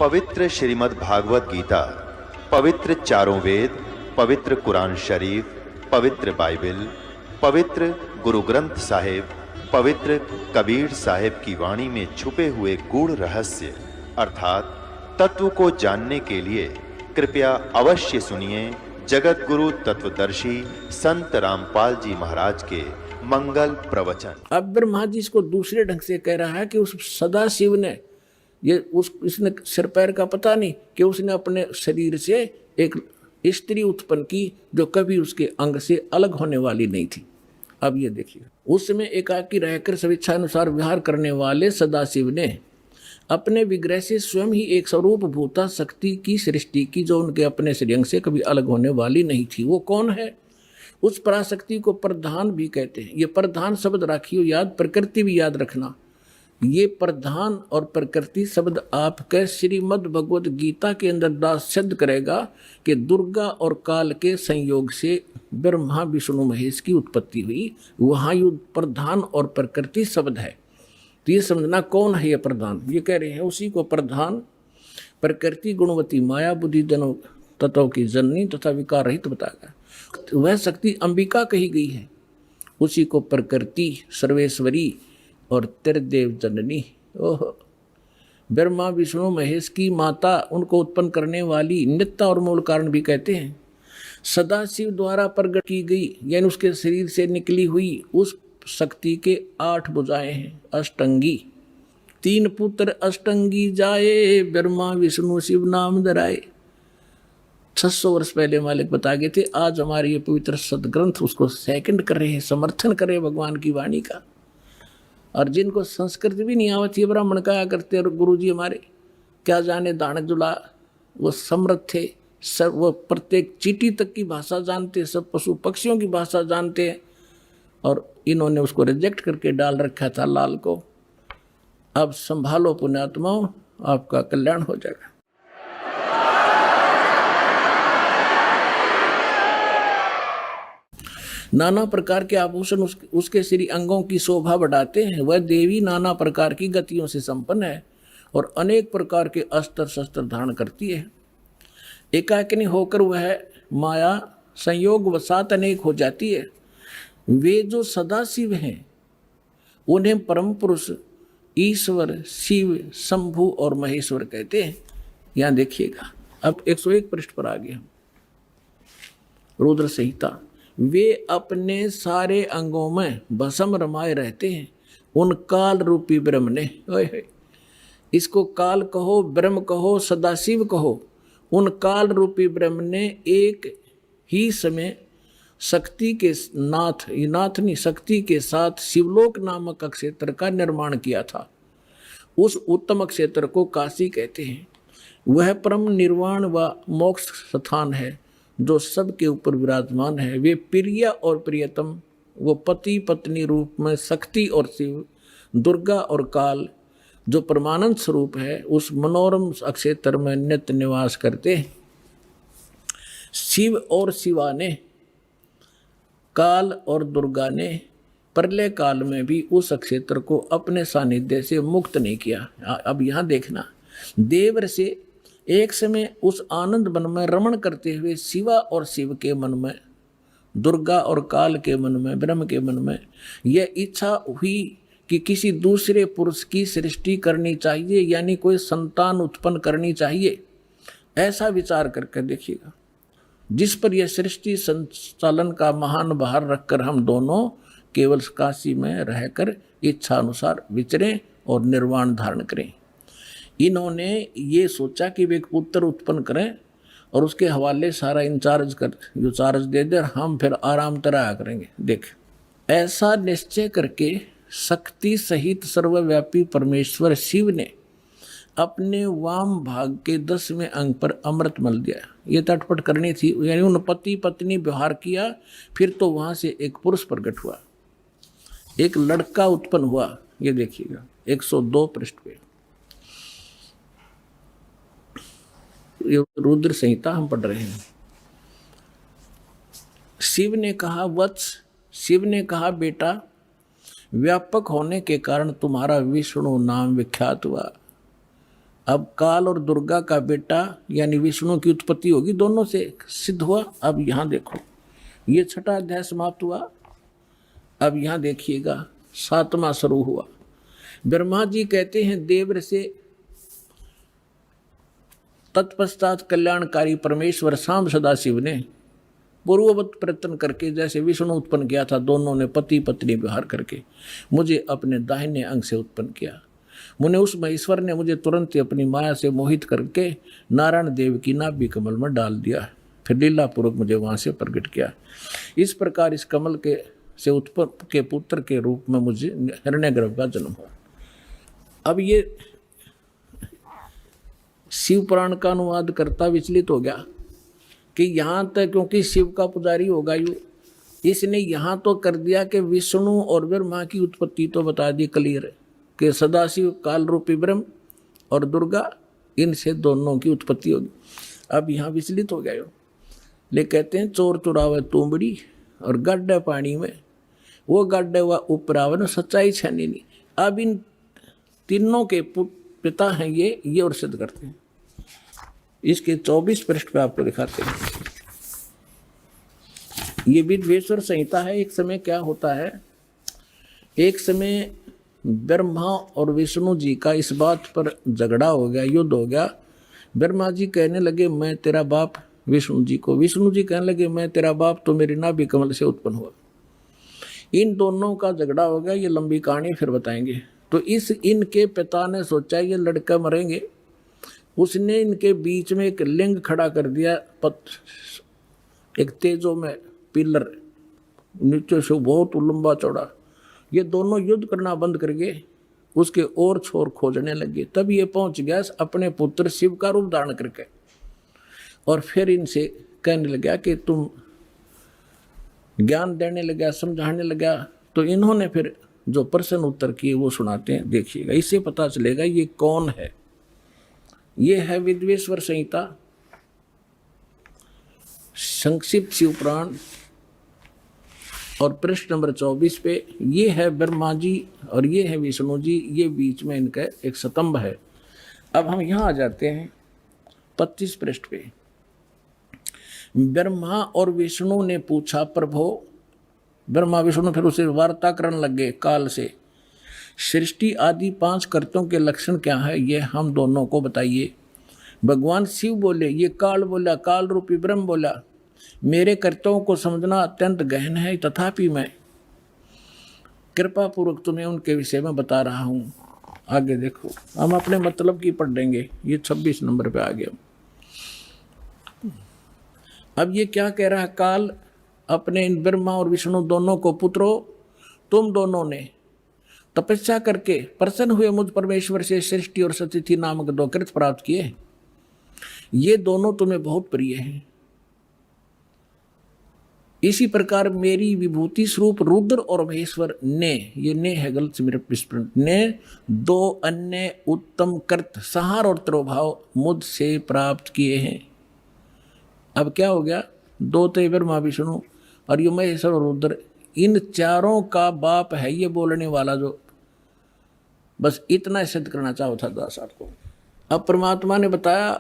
पवित्र श्रीमद् भागवत गीता, पवित्र चारों वेद, पवित्र कुरान शरीफ, पवित्र बाइबल, पवित्र गुरु ग्रंथ साहिब, पवित्र कबीर साहिब की वाणी में छुपे हुए गूढ़ रहस्य अर्थात तत्व को जानने के लिए कृपया अवश्य सुनिए जगत गुरु तत्वदर्शी संत रामपाल जी महाराज के मंगल प्रवचन। अब ब्रह्मा जी इसको दूसरे ढंग से कह रहा है कि उस सदा शिव ने इसने सिर पैर का पता नहीं कि उसने अपने शरीर से एक स्त्री उत्पन्न की जो कभी उसके अंग से अलग होने वाली नहीं थी। अब ये देखिए, उस समय एकाकी रहकर स्वेच्छा अनुसार विहार करने वाले सदाशिव ने अपने विग्रह से स्वयं ही एक स्वरूप भूता शक्ति की सृष्टि की जो उनके अपने श्रेयंग से कभी अलग होने वाली नहीं थी। वो कौन है? उस पराशक्ति को प्रधान भी कहते हैं। ये प्रधान शब्द राखियो याद, प्रकृति भी याद रखना। ये प्रधान और प्रकृति शब्द आपके श्रीमद् भगवद गीता के अंदर दास सिद्ध करेगा कि दुर्गा और काल के संयोग से ब्रह्मा विष्णु महेश की उत्पत्ति हुई। वहाँ ये प्रधान और प्रकृति शब्द है। तो ये समझना कौन है ये प्रधान। ये कह रहे हैं उसी को प्रधान प्रकृति गुणवती माया बुद्धि जनो तत्व की जननी तथा विकार रहित बताया। वह शक्ति अंबिका कही गई है। उसी को प्रकृति सर्वेश्वरी और त्रिदेव जननी, ओह, ब्रह्मा विष्णु महेश की माता, उनको उत्पन्न करने वाली नित्य और मूल कारण भी कहते हैं। सदाशिव द्वारा प्रकट की गई यानी उसके शरीर से निकली हुई उस शक्ति के 8 भुजाएं हैं। अष्टंगी, 3 पुत्र अष्टंगी जाए, ब्रह्मा विष्णु शिव नाम धराए। 600 वर्ष पहले मालिक बता गए थे। आज हमारे ये पवित्र सदग्रंथ उसको सेकंड कर रहे हैं, समर्थन कर रहे हैं भगवान की वाणी का। और जिनको संस्कृत भी नहीं आवती ब्राह्मण कहा करते और गुरु जी हमारे क्या जाने दानक जुला, वो समृद्ध थे, सब वो प्रत्येक चींटी तक की भाषा जानते, सब पशु पक्षियों की भाषा जानते हैं। और इन्होंने उसको रिजेक्ट करके डाल रखा था लाल को। अब संभालो पुण्यात्माओं, आपका कल्याण हो जाएगा। नाना प्रकार के आभूषण उसके श्री अंगों की शोभा बढ़ाते हैं। वह देवी नाना प्रकार की गतियों से संपन्न है और अनेक प्रकार के अस्त्र शस्त्र धारण करती है। एकाकिनी होकर वह माया संयोग वसात अनेक हो जाती है। वे जो सदाशिव हैं उन्हें परम पुरुष ईश्वर शिव शंभु और महेश्वर कहते हैं। यहाँ देखिएगा, अब 101 पृष्ठ पर आ गए हम। रुद्र संहिता। वे अपने सारे अंगों में भस्म रमाए रहते हैं। उन काल रूपी ब्रह्म ने, इसको काल कहो, ब्रह्म कहो, सदाशिव कहो, उन काल रूपी ब्रह्म ने एक ही समय शक्ति के नाथ नहीं शक्ति के साथ शिवलोक नामक क्षेत्र का निर्माण किया था। उस उत्तम क्षेत्र को काशी कहते हैं। वह परम निर्वाण व मोक्ष स्थान है जो सबके ऊपर विराजमान है। वे प्रिय और प्रियतम, वो पति पत्नी रूप में शक्ति और शिव, दुर्गा और काल जो परमानंद स्वरूप है, उस मनोरम क्षेत्र में नित्य निवास करते हैं। शिव और शिवा ने, काल और दुर्गा ने प्रलय काल में भी उस क्षेत्र को अपने सानिध्य से मुक्त नहीं किया। अब यहाँ देखना, देवर से एक समय उस आनंद वन में रमण करते हुए शिवा और शिव के मन में, दुर्गा और काल के मन में, ब्रह्म के मन में यह इच्छा हुई कि किसी दूसरे पुरुष की सृष्टि करनी चाहिए, यानी कोई संतान उत्पन्न करनी चाहिए। ऐसा विचार करके देखिएगा, जिस पर यह सृष्टि संचालन का महान भार रखकर हम दोनों केवल काशी में रहकर इच्छा अनुसार विचरें और निर्वाण धारण करें। इन्होंने ये सोचा कि वे एक पुत्र उत्पन्न करें और उसके हवाले सारा इंचार्ज दे दे और हम फिर आराम तरह करेंगे। देख, ऐसा निश्चय करके शक्ति सहित सर्वव्यापी परमेश्वर शिव ने अपने वाम भाग के 10वें अंग पर अमृत मल दिया। ये तटपट करनी थी, यानी उन पति पत्नी व्यवहार किया। फिर तो वहां से एक पुरुष प्रकट हुआ, एक लड़का उत्पन्न हुआ। ये देखिएगा 102 पृष्ठ पे, ये रुद्र संहिता हम पढ़ रहे हैं। शिव ने कहा वत्स, शिव ने कहा बेटा, व्यापक होने के कारण तुम्हारा विष्णु नाम विख्यात हुआ। अब काल और दुर्गा का बेटा यानी विष्णु की उत्पत्ति होगी, दोनों से सिद्ध हुआ। अब यहाँ देखो, ये छठा अध्याय समाप्त हुआ। अब यहाँ देखिएगा 7वां शुरू हुआ। ब्रह्मा जी कहते हैं देवर से तत्पश्चात कल्याणकारी परमेश्वर शाम सदाशिव ने पूर्ववत प्रयत्न करके, जैसे विष्णु उत्पन्न किया था, दोनों ने पति पत्नी व्यवहार करके मुझे अपने दाहिने अंग से उत्पन्न किया। मुने उस महेश्वर ने मुझे तुरंत अपनी माया से मोहित करके नारायण देव की नाभि कमल में डाल दिया, फिर लीला पूर्वक मुझे वहां से प्रकट किया। इस प्रकार इस कमल के से उत्पन्न के पुत्र के रूप में मुझे हिरण्यगर्भ का जन्म हुआ। अब ये शिव पुराण का अनुवाद करता विचलित हो गया कि यहाँ तक, क्योंकि शिव का पुजारी होगा यू, इसने यहाँ तो कर दिया कि विष्णु और ब्रह्मा की उत्पत्ति तो बता दी क्लियर कि सदाशिव काल रूपी ब्रह्म और दुर्गा, इनसे दोनों की उत्पत्ति होगी। अब यहाँ विचलित हो गया यो, ले कहते हैं चोर चुरावे तुमड़ी और गड्ढे पानी में, वो गड्ढे हुआ उपरावे न सच्चाई छानी नहीं। अब इन तीनों के पिता हैं ये और सिद्ध करते हैं। इसके 24 पृष्ठ पे आपको दिखाते हैं। ये विद्वेश्वर संहिता है। एक समय क्या होता है, एक समय ब्रह्मा और विष्णु जी का इस बात पर झगड़ा हो गया, युद्ध हो गया। ब्रह्मा जी कहने लगे मैं तेरा बाप विष्णु जी को, विष्णु जी कहने लगे मैं तेरा बाप, तो मेरी नाभि कमल से उत्पन्न हुआ। इन दोनों का झगड़ा हो गया। ये लंबी कहानी फिर बताएंगे। तो इनके पिता ने सोचा ये लड़का मरेंगे, उसने इनके बीच में एक लिंग खड़ा कर दिया, एक तेजो में पिलर, नीचे से बहुत लंबा चौड़ा। ये दोनों युद्ध करना बंद करके उसके और छोर खोजने लगे। तब ये पहुंच गया अपने पुत्र शिव का रूप धारण करके, और फिर इनसे कहने लगा कि तुम ज्ञान देने लगा, समझाने लगा। तो इन्होंने फिर जो प्रश्न उत्तर किए वो सुनाते हैं, देखिएगा, इससे पता चलेगा ये कौन है। ये है विद्वेश्वर संहिता, संक्षिप्त शिव पुराण, और पृष्ठ नंबर 24 पे ये है ब्रह्मा जी और ये है विष्णु जी, ये बीच में इनका एक स्तंभ है। अब हम यहाँ आ जाते हैं 25 पृष्ठ पे। ब्रह्मा और विष्णु ने पूछा प्रभो, ब्रह्मा विष्णु फिर उसे वार्ता करने लगे काल से, सृष्टि आदि 5 कर्तों के लक्षण क्या है ये हम दोनों को बताइए। भगवान शिव बोले, ये काल बोला, काल रूपी ब्रह्म बोला, मेरे कर्तव्यों को समझना अत्यंत गहन है, तथापि मैं कृपा पूर्वक तुम्हें उनके विषय में बता रहा हूँ। आगे देखो, हम अपने मतलब की पढ़ देंगे। ये 26 नंबर पे आ गया। अब ये क्या कह रहा है, काल अपने इन ब्रह्मा और विष्णु दोनों को, पुत्रो तुम दोनों ने तपस्या करके प्रसन्न हुए मुझ परमेश्वर से सृष्टि और सतिथि नामक 2 कृत प्राप्त किए। ये दोनों तुम्हें बहुत प्रिय हैं। इसी प्रकार मेरी विभूति स्वरूप रुद्र और महेश्वर ने, ये ने है गलत से मेरे विस्मरण, ने 2 अन्य उत्तम कृत संहार और त्रोभाव मुझसे प्राप्त किए हैं। अब क्या हो गया, 2 तो ब्रह्मा विष्णु और ये महेश्वर और रुद्र, इन चारों का बाप है ये बोलने वाला, जो बस इतना सिद्ध करना चाहो था दासार को। अब परमात्मा ने बताया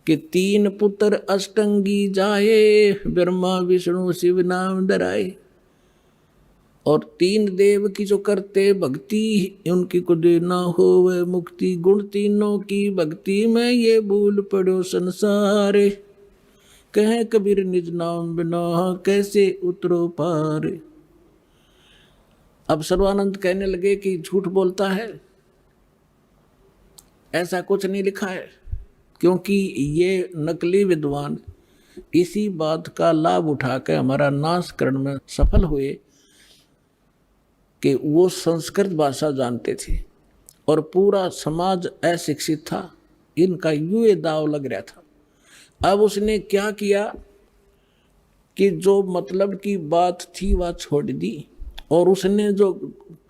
कि 3 पुत्र अष्टंगी जाए, ब्रह्मा विष्णु शिव नाम धराए, और 3 देव की जो करते भक्ति, उनकी को देना हो वह मुक्ति। गुण तीनों की भक्ति में ये भूल पड़ो संसार, कहे कबीर निज नाम बिना कैसे उतरो पार। अब सर्वानंद कहने लगे कि झूठ बोलता है, ऐसा कुछ नहीं लिखा है, क्योंकि ये नकली विद्वान इसी बात का लाभ उठाकर हमारा नाश करने में सफल हुए कि वो संस्कृत भाषा जानते थे और पूरा समाज अशिक्षित था। इनका यूं दाव लग रहा था। अब उसने क्या किया कि जो मतलब की बात थी वह छोड़ दी, और उसने जो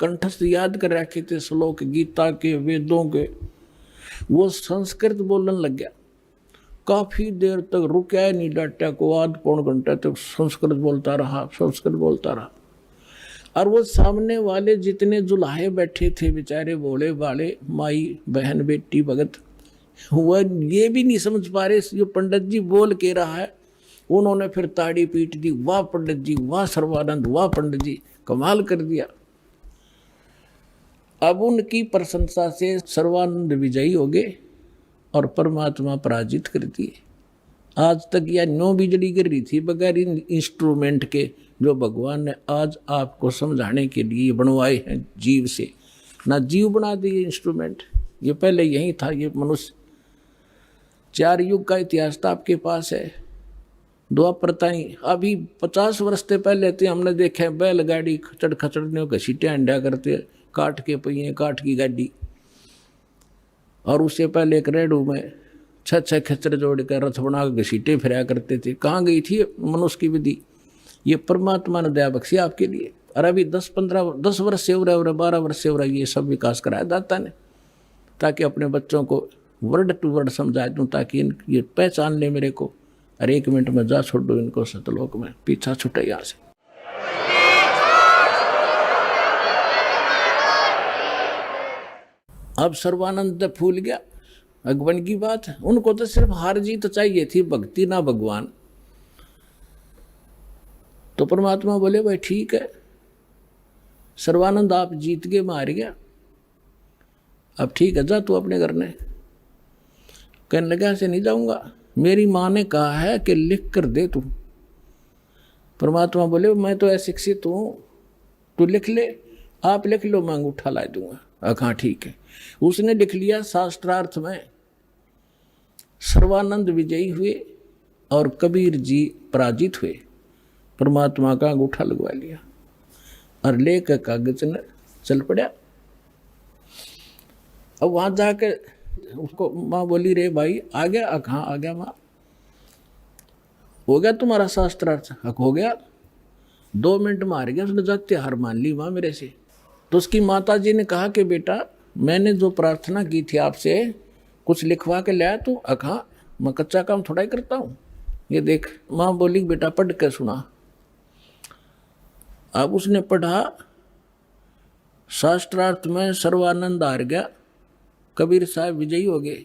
कंठस्थ याद कर रखे थे श्लोक गीता के, वेदों के, वो संस्कृत बोलने लग गया। काफी देर तक रुका नहीं, डाटा को आध पौन घंटे तक संस्कृत बोलता रहा। और वो सामने वाले जितने जुलाहे बैठे थे बेचारे भोले भाले माई बहन बेटी भगत, वह ये भी नहीं समझ पा रहे ये पंडित जी बोल के रहा है। उन्होंने फिर ताड़ी पीट दी, वाह पंडित जी, वाह सर्वानंद, वाह पंडित जी, कमाल कर दिया। अब उनकी प्रशंसा से सर्वानंद विजयी हो गए और परमात्मा पराजित कर दिए। आज तक यह नो बिजली गिर रही थी बगैर इन इंस्ट्रूमेंट के, जो भगवान ने आज आपको समझाने के लिए बनवाए हैं जीव से। ना जीव बना दिए इंस्ट्रूमेंट, ये पहले यही था, ये मनुष्य। 4 युग का इतिहास तो आपके पास है, द्वापर ताई। अभी 50 वर्ष से पहले थे हमने देखे बैलगाड़ी खचड़ खचड़ने घसीटे अंडा करते, काठ के पहिए, काठ की गाड़ी। और उससे पहले एक रेडू में 6 खच्चर जोड़ कर रथ बना के घसीटे फिराया करते थे। कहाँ गई थी मनुष्य की विधि? ये परमात्मा ने दया बख्शी आपके लिए। और अभी 10 वर्ष से हो रहा है, 12 वर्ष से हो रहा है, ये सब विकास कराया दाता ने, ताकि अपने बच्चों को वर्ड टू वर्ड समझा दूँ, ताकि ये पहचान ले मेरे को। और 1 मिनट में जा छोड़ दो इनको सतलोक में, पीछा छूटे यहाँ से। अब सर्वानंद फूल गया, भगवान की बात है। उनको तो सिर्फ हार जीत चाहिए थी, भक्ति ना भगवान। तो परमात्मा बोले भाई ठीक है सर्वानंद, आप जीत के मार गया, अब ठीक है जा तू अपने घर ने। कहने लगा ऐसे नहीं जाऊंगा, मेरी माँ ने कहा है कि लिख कर दे तू। परमात्मा बोले मैं तो अशिक्षित हूँ, तू लिख ले, आप लिख लो, मैं अंगूठा ला दूंगा। हाँ ठीक है। उसने लिख लिया। शास्त्रार्थ में सर्वानंद विजयी हुए और कबीर जी पराजित हुए। परमात्मा का अंगूठा लगवा लिया और लेकर कागज ने चल पड़ा। अब वहां जाके उसको माँ बोली रे भाई आ गया? कहाँ आ गया माँ? हो गया तुम्हारा शास्त्रार्थ? हो गया। 2 मिनट में हार गया। उसने जाते हार मान ली माँ मेरे से। तो उसकी माता जी ने कहा कि बेटा मैंने जो प्रार्थना की थी आपसे, कुछ लिखवा के लाया तू? कहाँ, मैं कच्चा काम थोड़ा ही करता हूँ, ये देख। माँ बोली बेटा पढ़ के सुना। अब उसने पढ़ा, शास्त्रार्थ में सर्वानंद हार गया, कबीर साहब विजयी हो गए।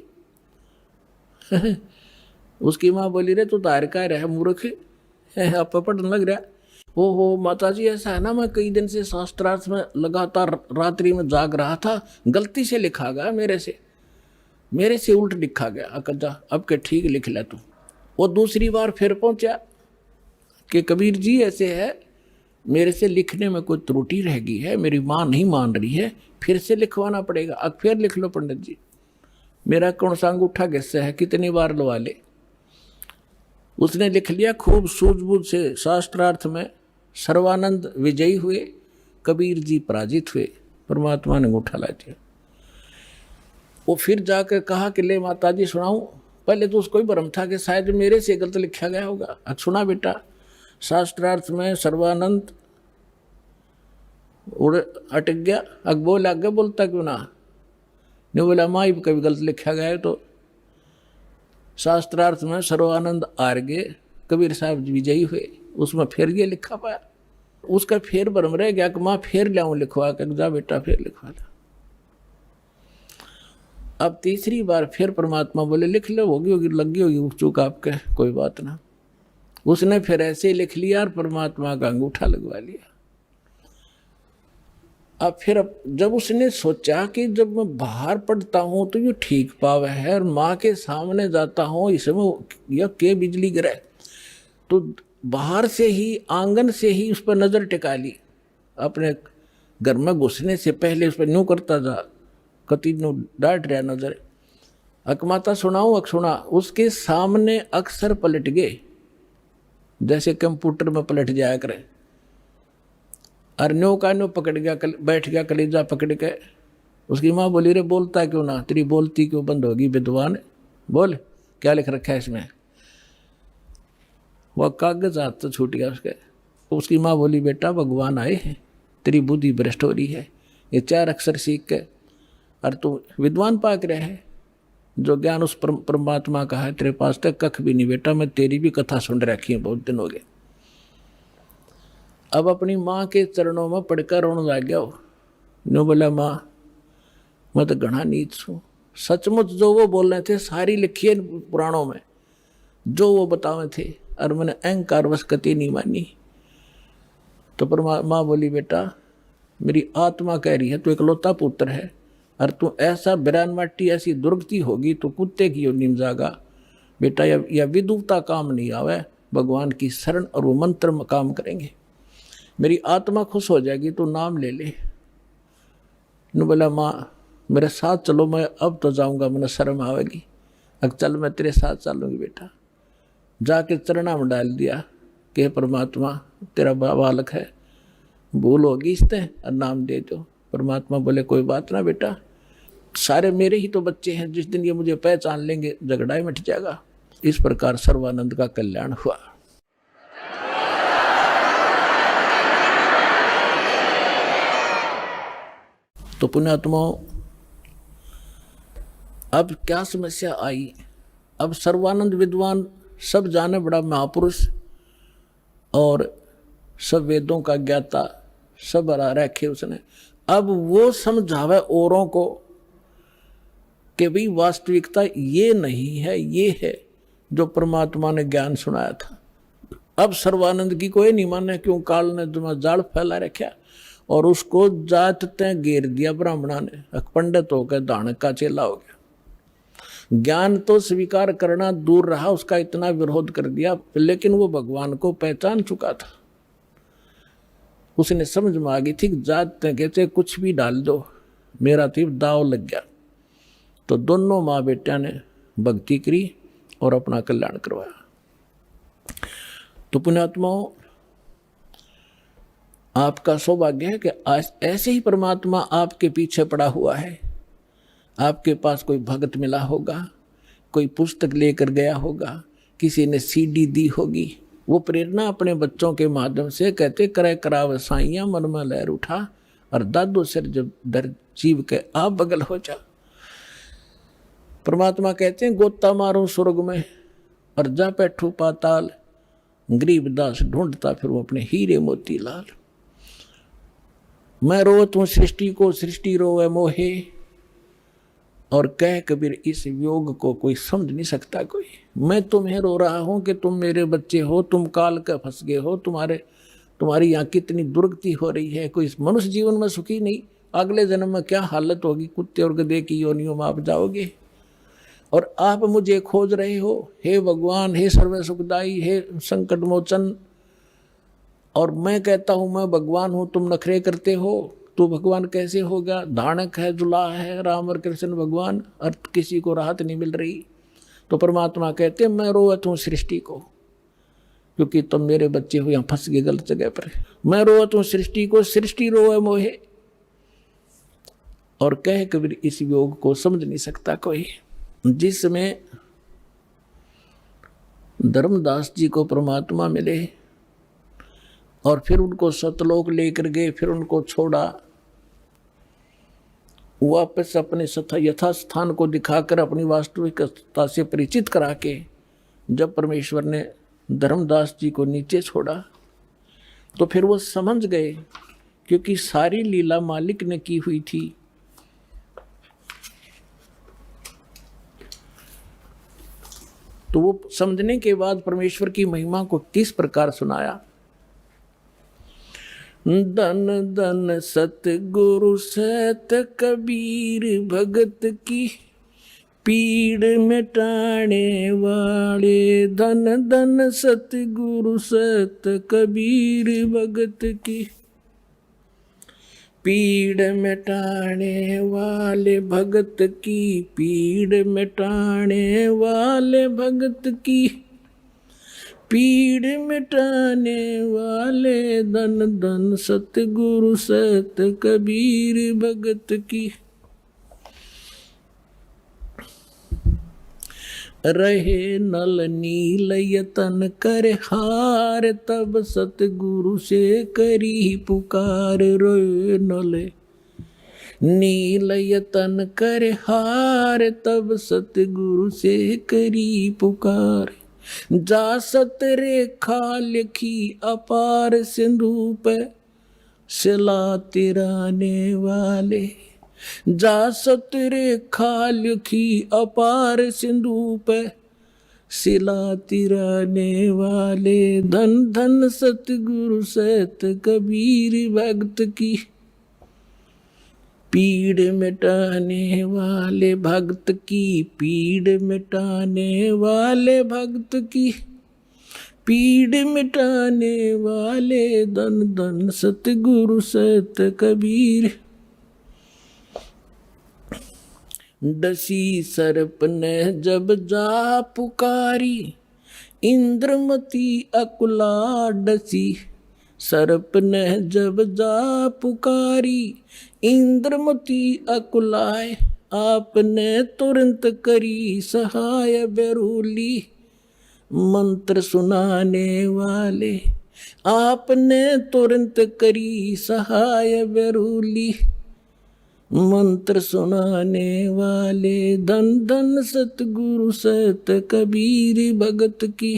उसकी माँ बोली रे तू तो हार का रहा मूर्ख, आप पढ़ने लग रहा। ओहो माता जी ऐसा है ना, मैं कई दिन से शास्त्रार्थ में लगातार रात्रि में जाग रहा था, गलती से लिखा गया मेरे से उल्ट लिखा गया। अकदा अब के ठीक लिख ले तू। वो दूसरी बार फिर पहुंचा कि कबीर जी ऐसे है, मेरे से लिखने में कोई त्रुटि रह गई है, मेरी माँ नहीं मान रही है, फिर से लिखवाना पड़ेगा। अब फिर लिख लो पंडित जी, मेरा कौन सा अंगूठा किससे है, कितनी बार लवा ले। उसने लिख लिया खूब सूझबूझ से। शास्त्रार्थ में सर्वानंद विजयी हुए, कबीर जी पराजित हुए। परमात्मा ने अंगूठा ला दिया। वो फिर जाकर कहा कि ले माता जी सुनाऊं। पहले तो उसको ही भ्रम था कि शायद मेरे से गलत लिखा गया होगा। अब सुना बेटा, शास्त्रार्थ में सर्वानंद उड़ अटक गया। अब बोल आगे बोलता क्यों ना? नहीं बोला माँ कभी गलत लिखा गया है। तो शास्त्रार्थ में सर्वानंद हार गए, कबीर साहब विजयी हुए। उसमें फिर ये लिखा पाया, उसका फिर भ्रम रह गया कि माँ फिर लाऊं लिखवा कर। जा बेटा फिर लिखवा ला। अब तीसरी बार फिर परमात्मा बोले लिख लो, होगी लगी होगी चूक आपके, कोई बात ना। उसने फिर ऐसे ही लिख लिया और परमात्मा का अंगूठा लगवा लिया। अब फिर जब उसने सोचा कि जब मैं बाहर पढ़ता हूँ तो ये ठीक पावे है, और माँ के सामने जाता हूँ इसमें यह के बिजली गिरे, तो बाहर से ही आंगन से ही उस पर नज़र टिका ली। अपने घर में घुसने से पहले उस पर यूँ करता था, कति नु डांट रहा नजर। अकमाता सुनाऊँ? अक सुना। उसके सामने अक्सर पलट गए, जैसे कंप्यूटर में पलट जाया करे। अरन्यो का न्यो पकड़ गया, बैठ गया कलेजा पकड़ के। उसकी माँ बोली रे बोलता क्यों ना, तेरी बोलती क्यों बंद होगी विद्वान, बोल क्या लिख रखा है इसमें। वह कागज हाथ तो छूट गया उसके। उसकी माँ बोली बेटा भगवान आए हैं, तेरी बुद्धि भ्रष्ट हो रही है, ये 4 अक्षर सीख के और तू विद्वान पाक रहे है। जो ज्ञान उस परमात्मा का है तेरे पास तक कख भी नहीं बेटा, मैं तेरी भी कथा सुन रखी है, बहुत दिन हो गए। अब अपनी माँ के चरणों में पड़कर रोने लग गया हो। नो बोला माँ मैं तो घना नीच हूँ। सचमुच जो वो बोल रहे थे सारी लिखी है पुराणों में, जो वो बतावे थे, और मैंने अहंकार वश कति नहीं मानी। तो माँ बोली बेटा मेरी आत्मा कह रही है तू इकलौता पुत्र है, और तू ऐसा बिरान माटी ऐसी दुर्गति होगी तो कुत्ते की योनि में जागा। बेटा यह विदुता काम नहीं आवे, भगवान की शरण और वो मंत्र में काम करेंगे, मेरी आत्मा खुश हो जाएगी, तू नाम ले ले। न बोला माँ मेरे साथ चलो, मैं अब तो जाऊंगा, मैंने शर्म आवेगी। अब चल मैं तेरे साथ चलूंगी बेटा। जाके चरणा में डाल दिया कि परमात्मा तेरा बालक है, भूल होगी इससे और नाम दे दो। परमात्मा बोले कोई बात ना बेटा, सारे मेरे ही तो बच्चे हैं, जिस दिन ये मुझे पहचान लेंगे झगड़ा ही मिट जाएगा। इस प्रकार सर्वानंद का कल्याण हुआ। तो पुण्यात्माओं अब क्या समस्या आई? अब सर्वानंद विद्वान सब जाने बड़ा महापुरुष और सब वेदों का ज्ञाता सब हरा रखे उसने। अब वो समझावे औरों को कि भाई वास्तविकता ये नहीं है, ये है जो परमात्मा ने ज्ञान सुनाया था। अब सर्वानंद की कोई नहीं माने, क्यों काल ने तुम्हें जाल फैला रखा और उसको जात तय घेर दिया ब्राह्मणा ने, पंडित होकर दानक का चेला हो गया। ज्ञान तो स्वीकार करना दूर रहा, उसका इतना विरोध कर दिया, लेकिन वो भगवान को पहचान चुका था। उसने समझ में आ गई थी जात तय कहते कुछ भी डाल दो, मेरा तो दाव लग गया। तो दोनों माँ बेटिया ने भक्ति करी और अपना कल्याण करवाया। तो पुण्यात्माओं आपका सौभाग्य है कि आज ऐसे ही परमात्मा आपके पीछे पड़ा हुआ है। आपके पास कोई भगत मिला होगा, कोई पुस्तक लेकर गया होगा, किसी ने सीडी दी होगी। वो प्रेरणा अपने बच्चों के माध्यम से कहते करे कराव साइया मन में लहर उठा और दादो सिर जब दर जीव के आप बगल हो जा। परमात्मा कहते हैं गोता मारो स्वर्ग में और जा बैठू पाताल, गरीबदास ढूंढता फिर वो अपने हीरे मोती लाल। मैं रोत हूँ सृष्टि को, सृष्टि रोवे मोहे, और कह कबीर इस योग को कोई समझ नहीं सकता कोई। मैं तुम्हें रो रहा हूं कि तुम मेरे बच्चे हो, तुम काल का फंस गए हो, तुम्हारी यहाँ कितनी दुर्गति हो रही है, कोई मनुष्य जीवन में सुखी नहीं, अगले जन्म में क्या हालत होगी, कुत्ते और गधे की योनियों में आप जाओगे। और आप मुझे खोज रहे हो, हे भगवान, हे सर्व सुखदाई, हे संकट मोचन। और मैं कहता हूं मैं भगवान हूं, तुम नखरे करते हो, तो भगवान कैसे होगा? धानक है, जुलाह है, राम और कृष्ण भगवान, और किसी को राहत नहीं मिल रही। तो परमात्मा कहते हैं मैं रोवत हूँ सृष्टि को, क्योंकि तुम मेरे बच्चे हो यहाँ फंस गए गलत जगह पर। मैं रोवत हूँ सृष्टि को, सृष्टि रोवे मोहे, और कह कबीर इस योग को समझ नहीं सकता कोई। जिसमें धर्मदास जी को परमात्मा मिले और फिर उनको सतलोक लेकर गए, फिर उनको छोड़ा, वापस अपने यथास्थान को दिखाकर अपनी वास्तविकता से परिचित करा के जब परमेश्वर ने धर्मदास जी को नीचे छोड़ा तो फिर वो समझ गए, क्योंकि सारी लीला मालिक ने की हुई थी। तो वो समझने के बाद परमेश्वर की महिमा को किस प्रकार सुनाया। धन धन सतगुरु सत कबीर भगत की पीड़ मिटाने वाले। धन धन सतगुरु सत कबीर भगत की पीड़ मिटाने वाले भगत की, पीड़ मिटाने वाले भगत की, पीड़ मिटाने वाले। धन धन सतगुरु सत कबीर भगत की। रहे नल नील यतन कर हार, तब सतगुरु से करी पुकार। रोए नल नील यतन कर हार, तब सतगुरु से करी पुकार। जा सत रेखा लिखी अपार सिंधु पे सिला तिराने वाले। जा सत रेखा लिखी अपार सिंधु पे सिला तिराने वाले। धन धन सतगुरु सत कबीर भक्त की पीड़ मिटाने वाले। भक्त की पीड़ मिटाने वाले, भक्त की पीड़ मिटाने वाले। धन धन सतगुरु सत कबीर। डसी सर्प ने जब जा पुकारी इंद्रमती अकुला। डसी सर्प ने जब जा पुकारी इंद्रमती अकुलाए। आपने तुरंत करी सहाय बेरूली मंत्र सुनाने वाले। आपने तुरंत करी सहाय बेरूली मंत्र सुनाने वाले। धन धन सतगुरु सत कबीर भगत की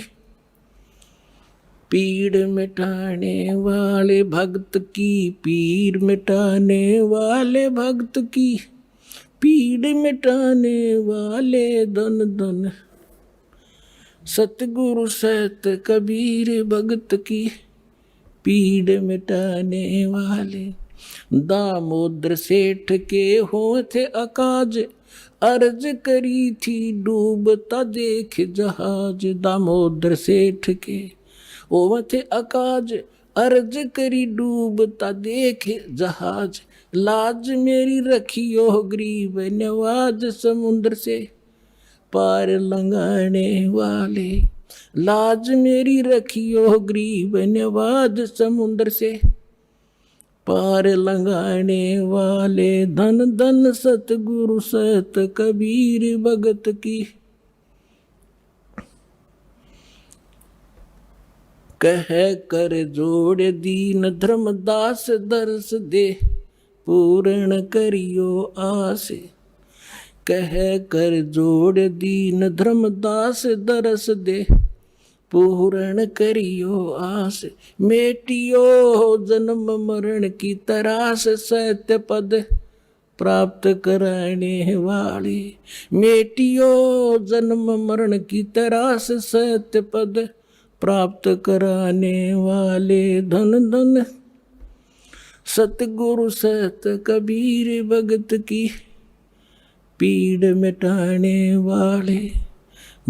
पीड़ मिटाने वाले। भक्त की पीड़ मिटाने वाले, भक्त की पीड़ मिटाने वाले। धन धन सतगुरु सत कबीर भगत की पीड़ मिटाने वाले। दामोदर सेठ के हो थे अकाज अर्ज करी थी डूबता देख जहाज। दामोदर सेठ के हो थे अकाज अर्ज करी डूबता देख जहाज। लाज मेरी रखियो गरीब नवाज समुद्र से पार लंघाने वाले। लाज मेरी रखियो गरीब नवाज समुद्र से पार लंघाने वाले। धन धन सतगुरु सत कबीर भगत की कह कर जोड़ दीन धर्मदास दर्श दे पूर्ण करियो आस। कह कर जोड़ दीन धर्मदास दर्श दे पूर्ण करियो आस। मेटियो जन्म मरण की तरास सत्य पद प्राप्त कराने वाले। मेटियो जन्म मरण की तरास सत्य पद प्राप्त कराने वाले। धन धन सतगुरु सत कबीर भगत की पीड़ मिटाने वाले।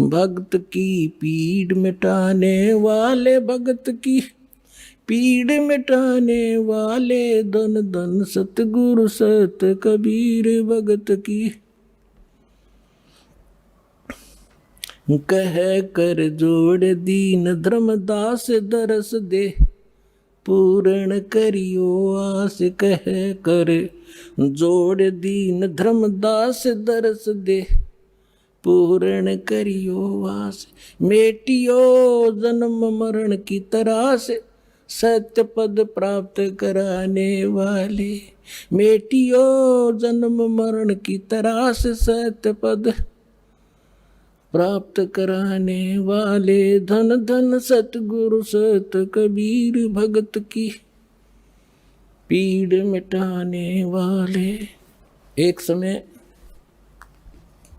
भक्त की पीड़ मिटाने वाले, भक्त की पीड़ मिटाने वाले। धन धन सतगुरु सत कबीर भगत की कह कर जोड़ दीन धर्मदास दरस दे पूर्ण करियो आस। कह कर जोड़ दीन धर्मदास दरस दे पूर्ण करियो आस। मेटियो जन्म मरण की तरास सत्य पद प्राप्त कराने वाले। मेटियो जन्म मरण की तरास सत्य पद प्राप्त कराने वाले। धन धन सतगुरु सत कबीर भगत की पीड़ मिटाने वाले। एक समय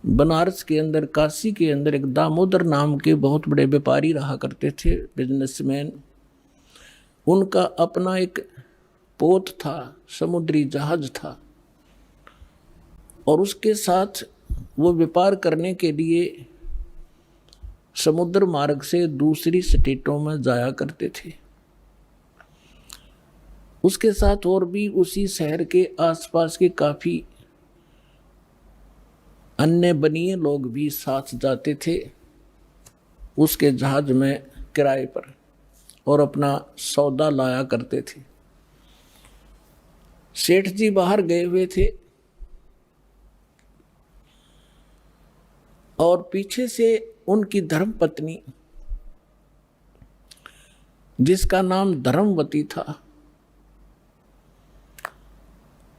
बनारस के अंदर, काशी के अंदर एक दामोदर नाम के बहुत बड़े व्यापारी रहा करते थे, बिजनेसमैन। उनका अपना एक पोत था, समुद्री जहाज था, और उसके साथ वो व्यापार करने के लिए समुद्र मार्ग से दूसरी स्टेटों में जाया करते थे। उसके साथ और भी उसी शहर के आसपास के काफी अन्य बनिए लोग भी साथ जाते थे उसके जहाज में किराए पर, और अपना सौदा लाया करते थे। सेठ जी बाहर गए हुए थे और पीछे से उनकी धर्मपत्नी, जिसका नाम धर्मवती था,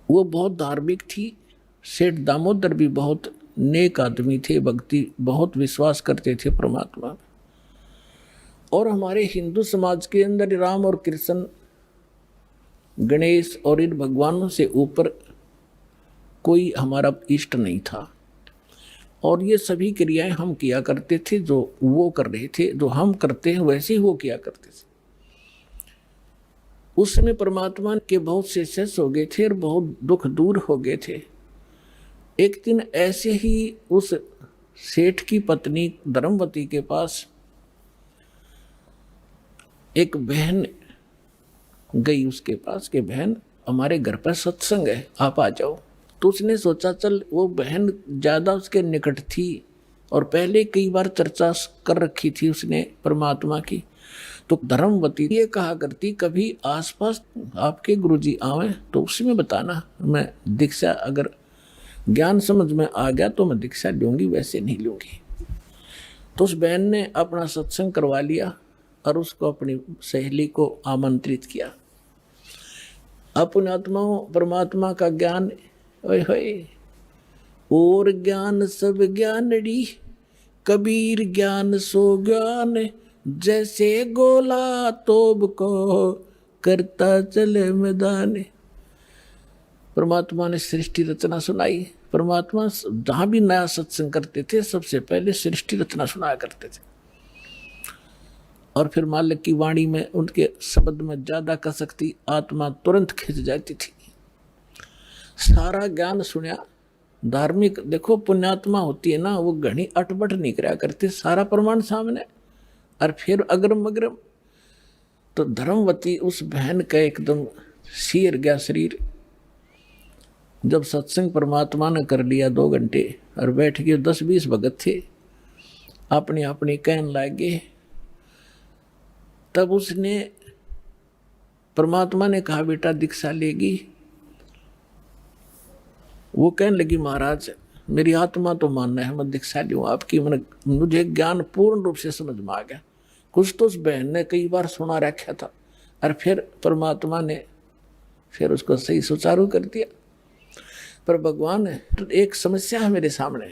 वो बहुत धार्मिक थी। सेठ दामोदर भी बहुत नेक आदमी थे, भक्ति बहुत विश्वास करते थे परमात्मा में। और हमारे हिंदू समाज के अंदर राम और कृष्ण, गणेश और इन भगवानों से ऊपर कोई हमारा इष्ट नहीं था। और ये सभी क्रियाएं हम किया करते थे, जो वो कर रहे थे, जो हम करते हैं वैसे ही वो किया करते थे। उसमें परमात्मा के बहुत से शिष्य हो गए थे और बहुत दुख दूर हो गए थे। एक दिन ऐसे ही उस सेठ की पत्नी धर्मवती के पास एक बहन गई उसके पास कि बहन हमारे घर पर सत्संग है, आप आ जाओ। तो उसने सोचा चल, वो बहन ज़्यादा उसके निकट थी और पहले कई बार चर्चा कर रखी थी उसने परमात्मा की। तो धर्मवती ये कहा करती, कभी आसपास आपके गुरुजी आवे तो उसमें बताना, मैं दीक्षा अगर ज्ञान समझ में आ गया तो मैं दीक्षा लूँगी, वैसे नहीं लूँगी। तो उस बहन ने अपना सत्संग करवा लिया और उसको अपनी सहेली को आमंत्रित किया। अपने आत्माओं परमात्मा का ज्ञान, ओए होए, और ज्ञान सब ज्ञानड़ी, कबीर ज्ञान सो ज्ञान, जैसे गोला तोब को करता चले मैदान। परमात्मा ने सृष्टि रचना सुनाई। परमात्मा जहाँ भी नया सत्संग करते थे सबसे पहले सृष्टि रचना सुनाया करते थे, और फिर मालिक की वाणी में उनके शब्द में ज्यादा कसकती आत्मा तुरंत खिंच जाती थी। सारा ज्ञान सुना। धार्मिक देखो पुण्यात्मा होती है ना, वो घनी अटबट नहीं कराया करती, सारा प्रमाण सामने। और फिर अग्रम अग्रम तो धर्मवती उस बहन का एकदम सिर गया शरीर। जब सत्संग परमात्मा ने कर लिया 2 घंटे और बैठ के 10-20 भगत थे अपनी अपनी कहने लगे, तब उसने परमात्मा ने कहा बेटा दीक्षा लेगी। वो कहने लगी महाराज मेरी आत्मा तो मानना है मैं दीक्षा लूँ आपकी, मुझे ज्ञान पूर्ण रूप से समझ में आ गया। कुछ तो उस बहन ने कई बार सुना रखा था और फिर परमात्मा ने फिर उसको सही सुचारू कर दिया। पर भगवान है तो एक समस्या है मेरे सामने।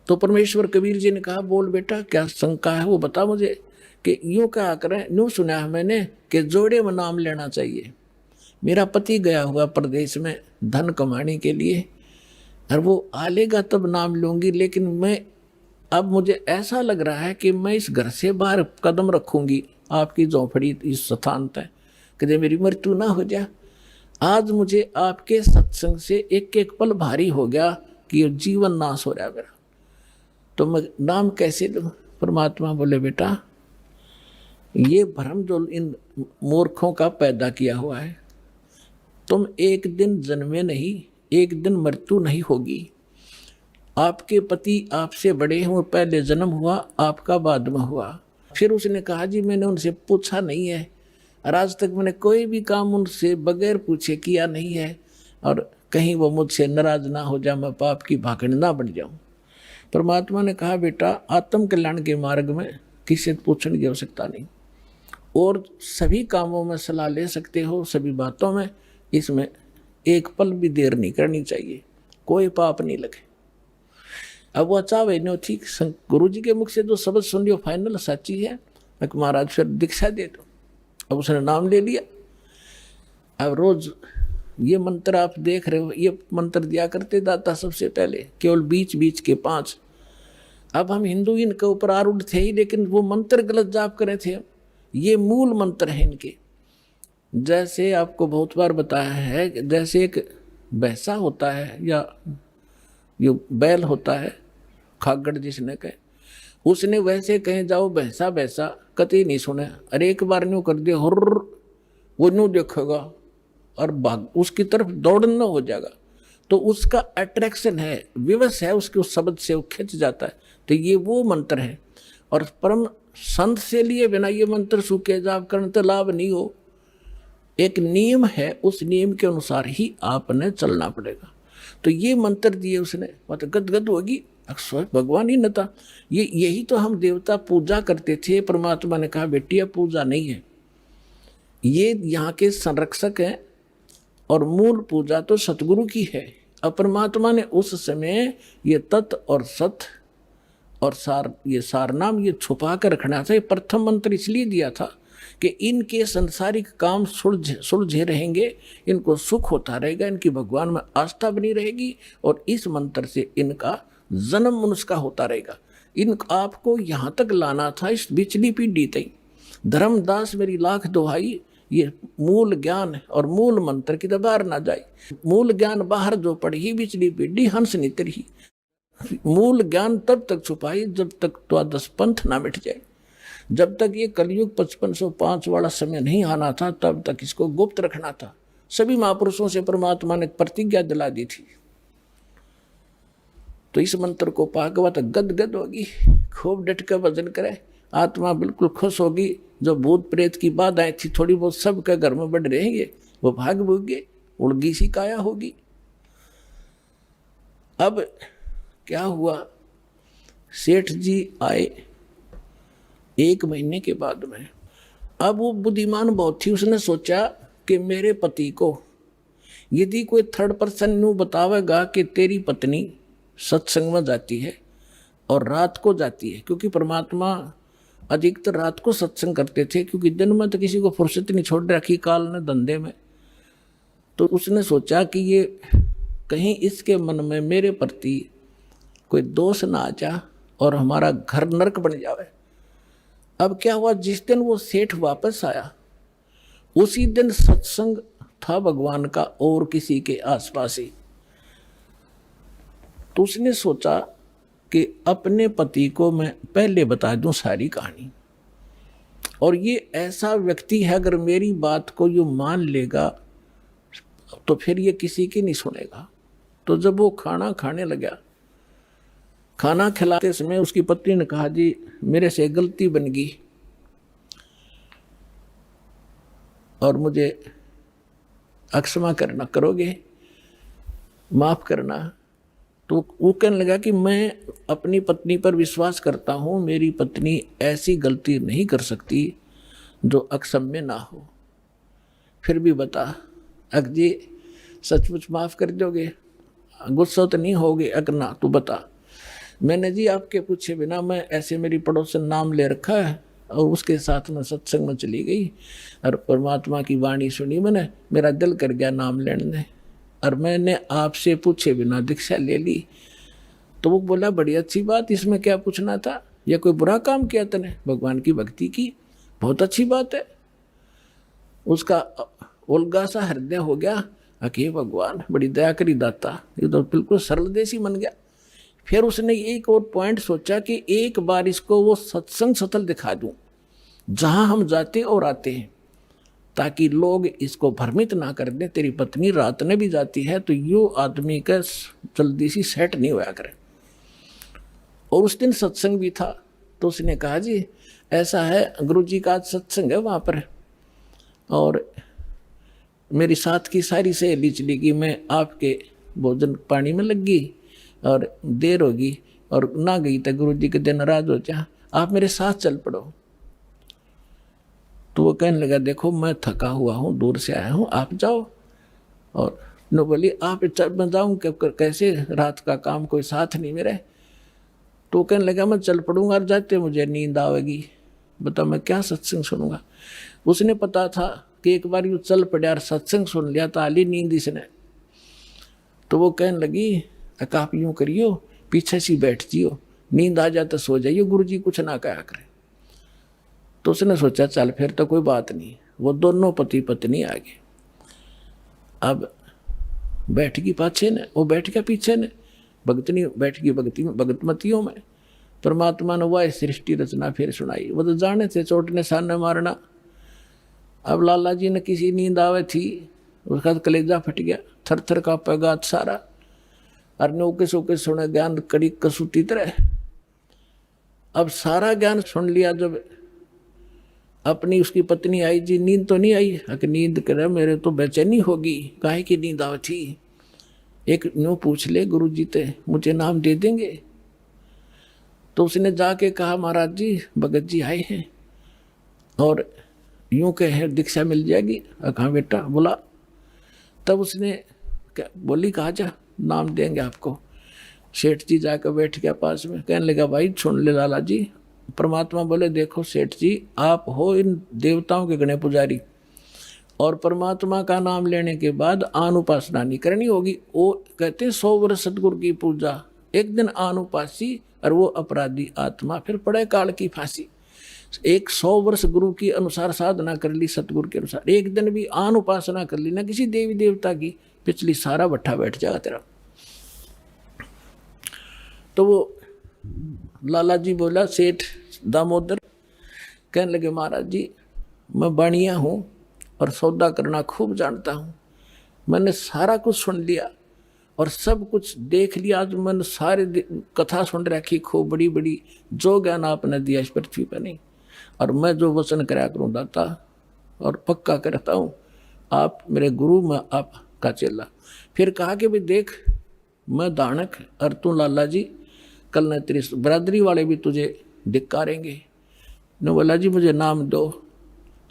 तो परमेश्वर कबीर जी ने कहा बोल बेटा क्या शंका है वो बता मुझे, कि यूँ कहा करें, यूँ सुना है मैंने कि जोड़े में नाम लेना चाहिए। मेरा पति गया हुआ प्रदेश में धन कमाने के लिए और वो आ लेगा तब नाम लूँगी, लेकिन मैं अब मुझे ऐसा लग रहा है कि मैं इस घर से बाहर कदम रखूँगी आपकी झोंपड़ी इस स्थान तक, कि मेरी मृत्यु ना हो जाए। आज मुझे आपके सत्संग से एक एक पल भारी हो गया कि जीवन नाश हो रहा है मेरा, तो मैं नाम कैसे लूँ। परमात्मा बोले बेटा ये भ्रम जो इन मूर्खों का पैदा किया हुआ है, तुम एक दिन जन्मे नहीं, एक दिन मृत्यु नहीं होगी। आपके पति आपसे बड़े हैं, पहले जन्म हुआ आपका बाद में हुआ। फिर उसने कहा जी मैंने उनसे पूछा नहीं है और आज तक मैंने कोई भी काम उनसे बगैर पूछे किया नहीं है, और कहीं वो मुझसे नाराज ना हो जाए, मैं पाप की भागड़ ना बन जाऊं। परमात्मा ने कहा बेटा आत्म कल्याण के मार्ग में किसी से पूछने की आवश्यकता नहीं, और सभी कामों में सलाह ले सकते हो, सभी बातों में। इसमें एक पल भी देर नहीं करनी चाहिए, कोई पाप नहीं लगे। अब वो चाहे नो ठीक गुरु जी के मुख से जो शब्द सुन लियो फाइनल सच्ची है, मैं महाराज फिर दीक्षा दे दो। अब उसने नाम ले लिया। अब रोज ये मंत्र आप देख रहे हो, ये मंत्र दिया करते दाता सबसे पहले, केवल बीच बीच के 5। अब हम हिंदू इनके ऊपर आरूढ़ थे ही, लेकिन वो मंत्र गलत जाप करे थे। ये मूल मंत्र है इनके। जैसे आपको बहुत बार बताया है, जैसे एक भैंसा होता है या ये बैल होता है, खागड़ जिसने कहे, उसने वैसे कहे जाओ भैंसा भैंसा कतई नहीं सुने, अरे एक बार न्यू कर दिया हुर्र, वो न्यू देखेगा और भाग उसकी तरफ दौड़ना हो जाएगा। तो उसका अट्रैक्शन है, विवश है उसके उस शब्द से, वो खिंच जाता है। तो ये वो मंत्र है। और परम संत से लिए बिना ये मंत्र सूखे जाप करने तो लाभ नहीं हो। एक नियम है, उस नियम के अनुसार ही आपने चलना पड़ेगा। तो ये मंत्र दिए उसने, मतलब गदगद होगी, अक्सर भगवान ही न था। यही तो हम देवता पूजा करते थे। परमात्मा ने कहा बेटिया पूजा नहीं है, ये यहाँ के संरक्षक हैं और मूल पूजा तो सतगुरु की है। अब परमात्मा ने उस समय ये तत् और सत और ये सारनाम ये छुपा कर रखना था। ये प्रथम मंत्र इसलिए दिया था कि इनके संसारिक काम सुलझे रहेंगे, इनको सुख होता रहेगा, इनकी भगवान में आस्था बनी रहेगी, और इस मंत्र से इनका जन्म मनुष्य का होता रहेगा। इन आपको यहाँ तक लाना था, इस बिचली पीढ़ी तक। धर्मदास मेरी लाख दुहाई, ये मूल ज्ञान और मूल मंत्र की बाहर ना जाए। मूल ज्ञान बाहर जो पढ़ी, बिचली पीढ़ी हंस नितरी। मूल ज्ञान तब तक छुपाई जब तक द्वादश पंथ ना मिट जाए। जब तक ये कलयुग 5505 वाला समय नहीं आना था, तब तक इसको गुप्त रखना था। सभी महापुरुषों से परमात्मा ने प्रतिज्ञा दिला दी थी। तो इस मंत्र को पाकवा तो गदगद होगी, खूब डट कर भजन करे, आत्मा बिल्कुल खुश होगी। जो भूत प्रेत की बाधाएं थी थोड़ी बहुत सबके घर में बढ़ रहेंगे, वो भाग भूगे, उड़गी सी काया होगी। अब क्या हुआ, सेठ जी आए 1 महीने के बाद में। अब वो बुद्धिमान बहुत थी, उसने सोचा कि मेरे पति को यदि कोई थर्ड पर्सन न्यू बतावेगा कि तेरी पत्नी सत्संग में जाती है और रात को जाती है, क्योंकि परमात्मा अधिकतर रात को सत्संग करते थे, क्योंकि दिन में तो किसी को फुर्सत नहीं छोड़ रखी काल ने धंधे में। तो उसने सोचा कि ये कहीं इसके मन में मेरे प्रति कोई दोष ना आ जा और हमारा घर नरक बन जावे। अब क्या हुआ, जिस दिन वो सेठ वापस आया उसी दिन सत्संग था भगवान का और किसी के आसपास ही। तो उसने सोचा कि अपने पति को मैं पहले बता दूं सारी कहानी, और ये ऐसा व्यक्ति है अगर मेरी बात को यूं मान लेगा तो फिर ये किसी की नहीं सुनेगा। तो जब वो खाना खाने लगा, खाना खिलाते समय उसकी पत्नी ने कहा, जी मेरे से गलती बन गई और मुझे अक्षमा करना, करोगे, माफ करना। तो वो कहने लगा कि मैं अपनी पत्नी पर विश्वास करता हूँ, मेरी पत्नी ऐसी गलती नहीं कर सकती जो अक्षम्य ना हो। फिर भी बता, अग जी सचमुच माफ़ कर दोगे, गुस्सा तो नहीं होगे? अगर ना तो बता। मैंने जी आपके पूछे बिना मैं ऐसे मेरी पड़ोसन नाम ले रखा है और उसके साथ में सत्संग में चली गई और परमात्मा की वाणी सुनी मैंने, मेरा दिल कर गया नाम लेने, और मैंने आपसे पूछे बिना दीक्षा ले ली। तो वो बोला, बड़ी अच्छी बात, इसमें क्या पूछना था? या कोई बुरा काम किया तूने? भगवान की भक्ति की, बहुत अच्छी बात है। उसका उल्गा सा हृदय हो गया, अके भगवान बड़ी दया करी दाता, ये तो बिल्कुल सरल देसी बन गया। फिर उसने एक और पॉइंट सोचा कि एक बार इसको वो सत्संग स्थल दिखा दूं जहां हम जाते और आते हैं, ताकि लोग इसको भ्रमित ना कर दें, तेरी पत्नी रात में भी जाती है तो यो आदमी का जल्दी सी सेट नहीं होया करे। और उस दिन सत्संग भी था। तो उसने कहा, जी ऐसा है, गुरु जी का आज सत्संग है वहाँ पर, और मेरी साथ की सारी सहेली चली गई, मैं आपके भोजन पानी में लग गई और देर होगी और ना गई तो गुरु जी के दिन नाराज हो जा, आप मेरे साथ चल पड़ो। तो वो कहने लगा, देखो मैं थका हुआ हूँ, दूर से आया हूँ, आप जाओ। और नो बोली, आप मैं जाऊँ कैसे, रात का काम, कोई साथ नहीं मेरे। तो कहने लगा, मैं चल पड़ूंगा और जाते मुझे नींद आवेगी, बता मैं क्या सत्संग सुनूंगा। उसने पता था कि एक बार यूँ चल पड़ा और सत्संग सुन लिया तो आली नींद इसने। तो वो कहने लगी, आप यूँ करियो, पीछे सी बैठ जियो, नींद आ जाए तो सो जाइयो, गुरु जी कुछ ना कहा करें। तो उसने सोचा चल फिर तो कोई बात नहीं। वो दोनों पति पत्नी आ गए। अब बैठ गई पाछे ने, वो बैठ गया पीछे ने, भगतनी बैठ गई भगतमतियों में। परमात्मा ने वह सृष्टि रचना फिर सुनाई। वो तो जाने थे चोटने सामने मारना। अब लाला जी ने किसी नींद आवे थी, उसका कलेजा फट गया, थर थर का पैगात सारा, और नौके सोके सुने ज्ञान कड़ी कसूती तरह। अब सारा ज्ञान सुन लिया। जब अपनी उसकी पत्नी आई, जी नींद तो नहीं आई? अगर नींद करे मेरे तो बेचैनी होगी, काहे की नींद आवे थी? एक न्यू पूछ ले गुरु जी ते, मुझे नाम दे देंगे? तो उसने जाके कहा, महाराज जी भगत जी आए हैं और यूं कहे दीक्षा मिल जाएगी। कहा बेटा बोला। तब उसने बोली, कहा जा नाम देंगे आपको। सेठ जी जाकर बैठ गया पास में, कहने लगा भाई सुन ले लाला जी। परमात्मा बोले देखो सेठ जी, आप हो इन देवताओं के गणे पुजारी, और परमात्मा का नाम लेने के बाद आनुपासना नहीं करनी होगी। वो कहते हैं 100 वर्ष सतगुरु की पूजा, एक दिन आनुपासी और वो अपराधी आत्मा फिर पड़े काल की फांसी। 100 वर्ष गुरु की अनुसार साधना कर ली, सतगुरु के अनुसार, एक दिन भी आनुपासना कर ली ना किसी देवी देवता की, पिछली सारा भट्ठा बैठ जाएगा तेरा। तो वो लाला जी बोला, सेठ दामोदर कहने लगे महाराज जी मैं बाणिया हूँ और सौदा करना खूब जानता हूँ, मैंने सारा कुछ सुन लिया और सब कुछ देख लिया। आज मैंने सारे कथा सुन रखी खूब बड़ी बड़ी, जो ज्ञान आपने दिया इस पृथ्वी पर नहीं, और मैं जो वचन कराया करूँ दाता और पक्का करता हूँ, आप मेरे गुरु, मैं आपका चेला। फिर कहा कि भाई देख मैं दानक और तू लाला जी, कल न तेरी बरादरी वाले भी तुझे धिक्कारेंगे। ने बोला जी मुझे नाम दो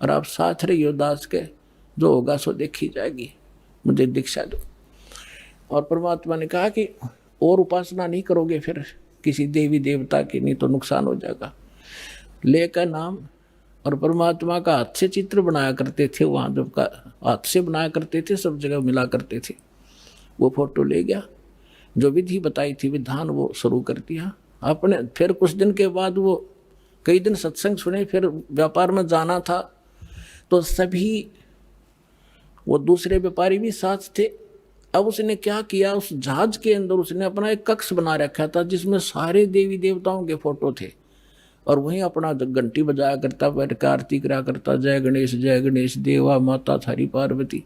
और आप साथ रहियो दास के, जो होगा सो देखी जाएगी, मुझे दीक्षा दो। और परमात्मा ने कहा कि और उपासना नहीं करोगे फिर किसी देवी देवता की, नहीं तो नुकसान हो जाएगा। लेकर नाम, और परमात्मा का हाथ से चित्र बनाया करते थे वहाँ, जब का हाथ से बनाया करते थे, सब जगह मिला करते थे। वो फोटो ले गया, जो विधि बताई थी विधान वो शुरू कर दिया आपने। फिर कुछ दिन के बाद वो कई दिन सत्संग सुने, फिर व्यापार में जाना था तो सभी वो दूसरे व्यापारी भी साथ थे। अब उसने क्या किया, उस जहाज के अंदर उसने अपना एक कक्ष बना रखा था जिसमें सारे देवी देवताओं के फोटो थे, और वहीं अपना घंटी बजाया करता, बैठ कर आरती करा करता, जय गणेश देवा माता थारी पार्वती,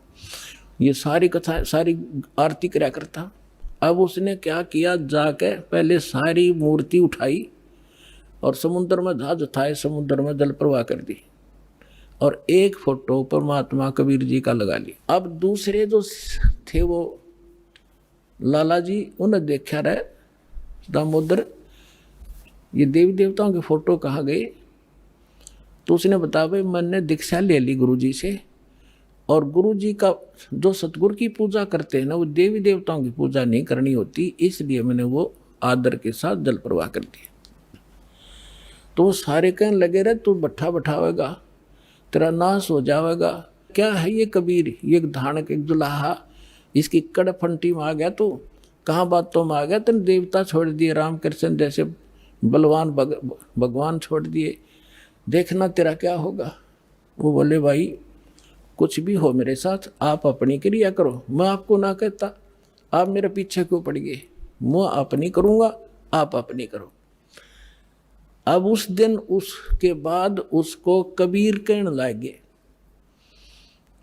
ये सारी कथा सारी आरती करा करता। अब उसने क्या किया, जाके पहले सारी मूर्ति उठाई और समुद्र में जहाज उठाए, समुद्र में जल प्रवाह कर दी, और एक फोटो परमात्मा कबीर जी का लगा ली। अब दूसरे जो थे वो लाला जी, उन्हें देखा रहे दामोदर ये देवी देवताओं के फोटो कहाँ गए। तो उसने बताया भाई मैंने दीक्षा ले ली गुरु जी से, और गुरु जी का जो सतगुरु की पूजा करते हैं ना, वो देवी देवताओं की पूजा नहीं करनी होती, इसलिए मैंने वो आदर के साथ जल प्रवाह कर दिया। तो सारे कहने लगे रहे तू भट्ठा बैठावेगा, तेरा नाश हो जाएगा। क्या है ये कबीर, ये धानक एक दुल्हा, इसकी कड़फंटी में आ गया तू, कहाँ बातों में आ गया, तेने देवता छोड़ दिए, रामकृष्ण जैसे बलवान भगवान छोड़ दिए, देखना तेरा क्या होगा। वो बोले भाई कुछ भी हो मेरे साथ, आप अपनी क्रिया करो, मैं आपको ना कहता, आप मेरे पीछे क्यों पड़ गए, मैं अपनी करूँगा, आप अपनी करो। अब उस दिन उसके बाद उसको कबीर कहने लगे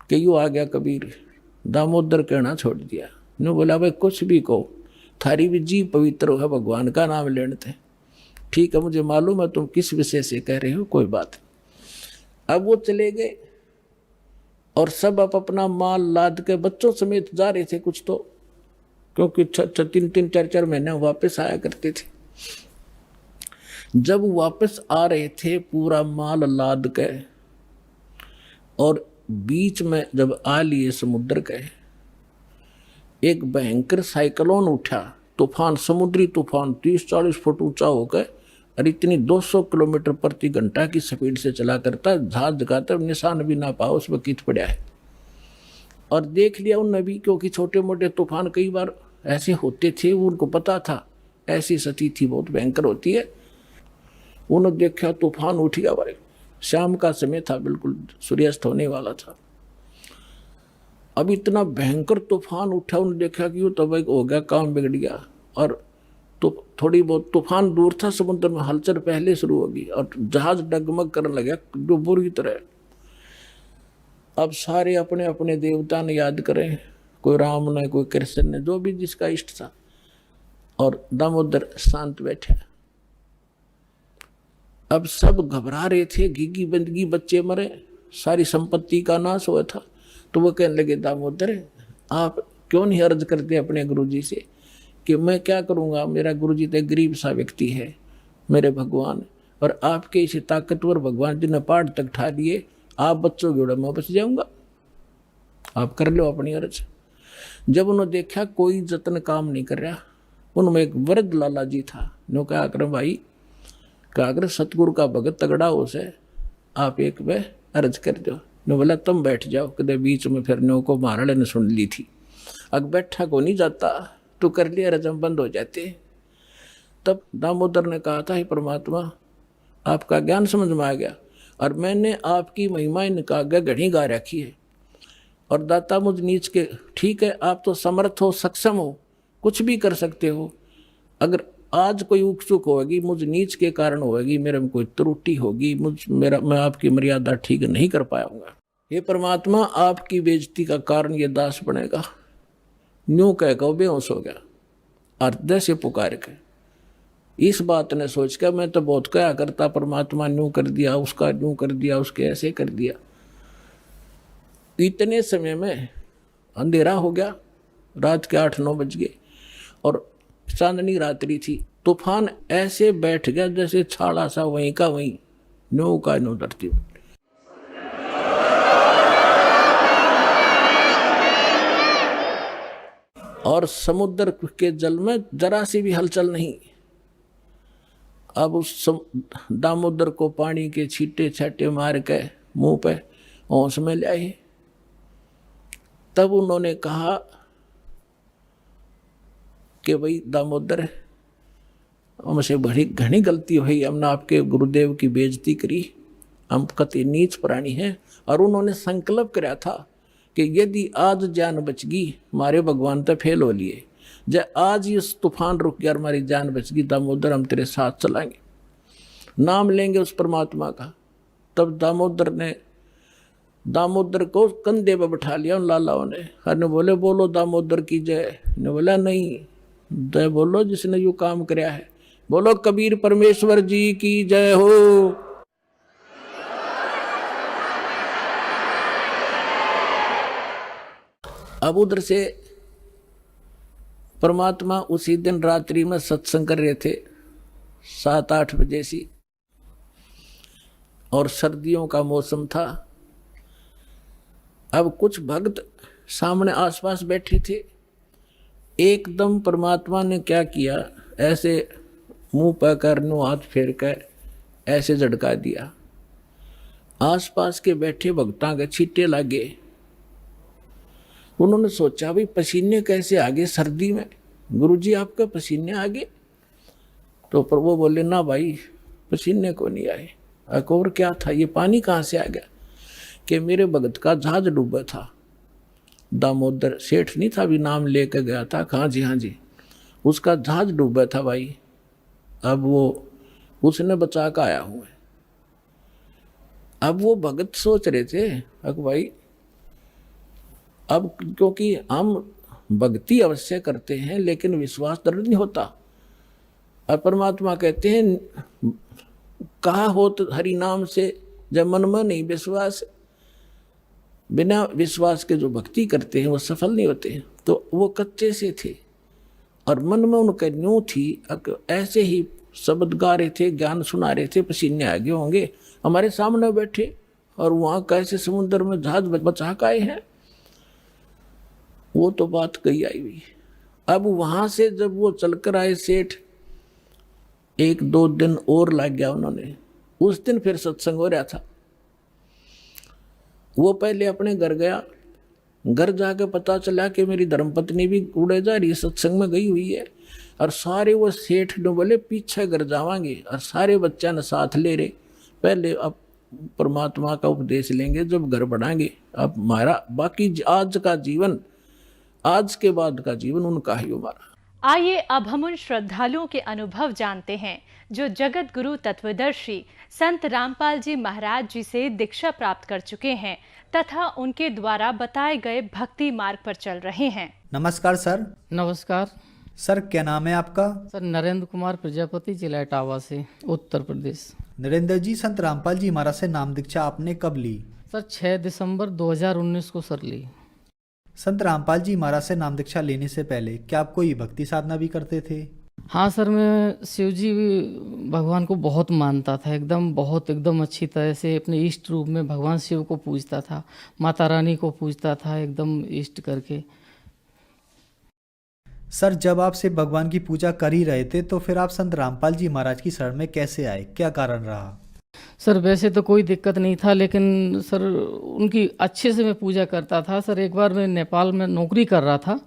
कि यूँ आ गया कबीर, दामोदर कहना छोड़ दिया। ने बोला भाई कुछ भी कहो, थारी भी जी पवित्र है, भगवान का नाम लेने थे, ठीक है मुझे मालूम है तुम किस विषय से कह रहे हो, कोई बात नहीं। अब वो चले गए और सब अपना माल लाद के बच्चों समेत जा रहे थे कुछ तो, क्योंकि 3-4 महीने वापस आया करते थे। जब वापस आ रहे थे पूरा माल लाद के, और बीच में जब आ लिए समुद्र के, एक भयंकर साइक्लोन उठा, तूफान, समुद्री तूफान 30-40 फुट ऊंचा होकर, और इतनी 200 किलोमीटर प्रति घंटा की स्पीड से चला करता, जहाज दिखाता निशान भी ना पाओ उसमें कित पड़ा है। और देख लिया उन भी, क्योंकि छोटे मोटे तूफान कई बार ऐसे होते थे, उनको पता था ऐसी स्थिति बहुत भयंकर होती है। उन्होंने देखा तूफान उठ गया भाई, शाम का समय था, बिल्कुल सूर्यास्त होने वाला था। अब इतना भयंकर तूफान उठा, उन्होंने देखा कि वो तो भाई हो गया, काम बिगड़ गया। और तो थोड़ी बहुत तूफान दूर था, समुद्र में हलचल पहले शुरू होगी और जहाज डगमग करने लगा जो बुरी तरह। अब सारे अपने अपने देवता ने याद करें, कोई राम ने, कोई कृष्ण ने, जो भी जिसका इष्ट था, और दामोदर शांत बैठे। अब सब घबरा रहे थे, घिघी बंदगी, बच्चे मरे, सारी संपत्ति का नाश हुआ था। तो वो कहने लगे दामोदर आप क्यों नहीं अर्ज करते अपने गुरुजी से कि मैं क्या करूँगा, मेरा गुरुजी तो गरीब सा व्यक्ति है मेरे भगवान, और आपके इसे ताकतवर भगवान जी ने पहाड़ तक ठा दिए, आप बच्चों की उड़ा मैं बच जाऊँगा, आप कर लो अपनी अर्ज। जब उन्होंने देखा कोई जतन काम नहीं कर रहा, उनमें एक वृद्ध लाला जी था। नो क्या कर भाई, क्या अगर सतगुरु का भगत तगड़ा हो से आप एक वे अर्ज कर दो। नो बोला तुम बैठ जाओ, कदे बीच में फिर नो को महाराज ने सुन ली थी। अग बैठा को नहीं जाता, तो कर लिया रजम बंद हो जाते। तब दामोदर ने कहा था, हे परमात्मा आपका ज्ञान समझ में आ गया और मैंने आपकी महिमा इनका आगे घड़ी गा रखी है। और दाता मुझ नीच के, ठीक है आप तो समर्थ हो, सक्षम हो, कुछ भी कर सकते हो। अगर आज कोई ऊक चूक होगी मुझ नीच के कारण होगी, मेरे में कोई त्रुटि होगी, मैं आपकी मर्यादा ठीक नहीं कर पाऊंगा। ये परमात्मा आपकी बेइज्जती का कारण ये दास बनेगा। न्यू कह के बेहोश हो गया और जैसे पुकार के इस बात ने सोच कर मैं तो बहुत क्या करता, परमात्मा न्यू कर दिया, उसका न्यू कर दिया, उसके ऐसे कर दिया। इतने समय में अंधेरा हो गया, रात के 8-9 बज गए और चांदनी रात्रि थी। तूफान ऐसे बैठ गया जैसे छाड़ा सा वहीं का वहीं, न्यू का न्यू धरती में। और समुद्र के जल में जरा सी भी हलचल नहीं। अब उस दामोदर को पानी के छींटे छाटे मार के मुंह पे होश में ले आए। तब उन्होंने कहा कि भाई दामोदर हमसे बड़ी घनी गलती हुई, हमने आपके गुरुदेव की बेइज्जती करी, हम कति नीच प्राणी हैं। और उन्होंने संकल्प कराया था कि यदि आज जान बच गई हमारे भगवान तो फेल हो लिए, जब आज इस तूफान रुक गया और हमारी जान बच गई दामोदर हम तेरे साथ चलाएंगे, नाम लेंगे उस परमात्मा का। तब दामोदर को कंधे पे बैठा लिया उन लालाओं ने। हर ने बोले बोलो दामोदर की जय। ने बोला नहीं, जय बोलो जिसने यू काम कराया है, बोलो कबीर परमेश्वर जी की जय हो। अब उधर से परमात्मा उसी दिन रात्रि में सत्संग कर रहे थे 7-8 बजे सी, और सर्दियों का मौसम था। अब कुछ भक्त सामने आसपास बैठे थे। एकदम परमात्मा ने क्या किया, ऐसे मुंह पर करनो हाथ फेर कर ऐसे झटका दिया। आसपास के बैठे भक्तां के छींटे लगे। उन्होंने सोचा भाई पसीने कैसे आ गए सर्दी में, गुरुजी आपके पसीने आ गए? तो पर वो बोले ना भाई पसीने को नहीं आए। और क्या था, ये पानी कहाँ से आ गया? कि मेरे भगत का जहाज डूबा था। दामोदर सेठ नहीं था, भी नाम लेकर गया था। हाँ जी, उसका जहाज डूबा था भाई। अब वो उसने बचा कर आया हुआ है। अब वो भगत सोच रहे थे भाई अब क्योंकि हम भक्ति अवश्य करते हैं लेकिन विश्वास दृढ़ नहीं होता। और परमात्मा कहते हैं कहा हो तो हरि नाम से, जब मन में नहीं विश्वास, बिना विश्वास के जो भक्ति करते हैं वो सफल नहीं होते हैं। तो वो कच्चे से थे और मन में उनका न्यू थी। ऐसे ही शब्द गा रहे थे, ज्ञान सुना रहे थे, पसीने आ गए होंगे, हमारे सामने बैठे और वहाँ कैसे समुद्र में जहाज बचा के आए हैं। वो तो बात कही आई हुई। अब वहां से जब वो चलकर आए सेठ, 1-2 दिन और लग गया उन्होंने। उस दिन फिर सत्संग हो रहा था। वो पहले अपने घर गया, घर जाके पता चला कि मेरी धर्मपत्नी भी उड़े जा रही सत्संग में गई हुई है। और सारे वो सेठ ने बोले पीछे घर जावांगे, और सारे बच्चा ने साथ ले रहे। पहले अब परमात्मा का उपदेश लेंगे, जब घर बढ़ाएंगे। अब हमारा बाकी आज का जीवन, आज के बाद का जीवन उनका ही हमारा। आइए अब हम उन श्रद्धालुओं के अनुभव जानते हैं जो जगत गुरु तत्वदर्शी संत रामपाल जी महाराज जी से दीक्षा प्राप्त कर चुके हैं तथा उनके द्वारा बताए गए भक्ति मार्ग पर चल रहे हैं। नमस्कार सर। नमस्कार सर, क्या नाम है आपका? सर नरेंद्र कुमार प्रजापति, जिला इटावा से, उत्तर प्रदेश। नरेंद्र जी, संत रामपाल जी महाराज से नाम दीक्षा आपने कब ली? सर 6 दिसंबर 2019 को सर ली। संत रामपाल जी महाराज से नाम दीक्षा लेने से पहले क्या आप कोई भक्ति साधना भी करते थे? हाँ सर, मैं शिव जी भगवान को बहुत मानता था, एकदम अच्छी तरह से अपने इष्ट रूप में भगवान शिव को पूजता था, माता रानी को पूजता था एकदम इष्ट करके। सर, जब आप सिर्फ भगवान की पूजा कर ही रहे थे तो फिर आप संत रामपाल जी महाराज की शरण में कैसे आए, क्या कारण रहा? सर वैसे तो कोई दिक्कत नहीं था, लेकिन सर उनकी अच्छे से मैं पूजा करता था। सर एक बार मैं नेपाल में नौकरी कर रहा था,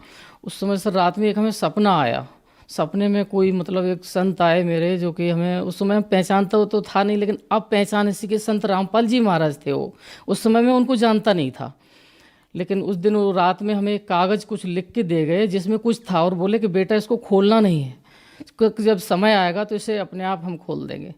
उस समय सर रात में एक हमें सपना आया। सपने में कोई मतलब एक संत आए मेरे, जो कि हमें उस समय पहचानता तो था नहीं, लेकिन अब पहचान इसी के संत रामपाल जी महाराज थे वो। उस समय मैं उनको जानता नहीं था, लेकिन उस दिन वो रात में हमें एक कागज़ कुछ लिख के दे गए जिसमें कुछ था, और बोले कि बेटा इसको खोलना नहीं है, जब समय आएगा तो इसे अपने आप हम खोल देंगे।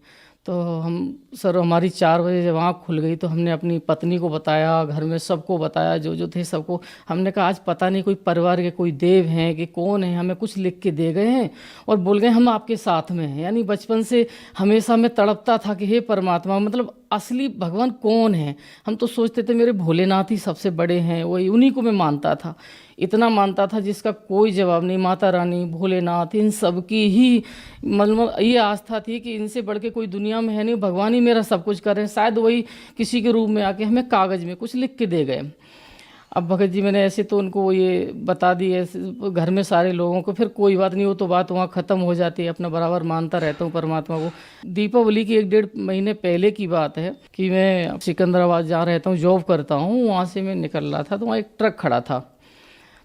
तो हम सर हमारी 4 बजे जब आँख खुल गई तो हमने अपनी पत्नी को बताया, घर में सबको बताया, जो जो थे सबको। हमने कहा आज पता नहीं कोई परिवार के कोई देव हैं कि कौन है, हमें कुछ लिख के दे गए हैं और बोल गए हम आपके साथ में हैं। यानी बचपन से हमेशा मैं तड़पता था कि हे परमात्मा, मतलब असली भगवान कौन है। हम तो सोचते थे मेरे भोलेनाथ ही सबसे बड़े हैं, वही उन्हीं को मैं मानता था, इतना मानता था जिसका कोई जवाब नहीं। माता रानी, भोलेनाथ, इन सब की ही मतलब ये आस्था थी कि इनसे बढ़ के कोई दुनिया में है नहीं, भगवान ही मेरा सब कुछ कर रहे हैं। शायद वही किसी के रूप में आके हमें कागज़ में कुछ लिख के दे गए। अब भगत जी मैंने ऐसे तो उनको ये बता दिए घर में सारे लोगों को, फिर कोई बात नहीं, वो तो बात वहाँ ख़त्म हो जाती है। अपना बराबर मानता रहता हूँ परमात्मा को। दीपावली की 1-1.5 महीने पहले की बात है कि मैं सिकंदराबाद जा रहता हूँ, जॉब करता हूँ, वहाँ से मैं निकल रहा था तो वहाँ एक ट्रक खड़ा था,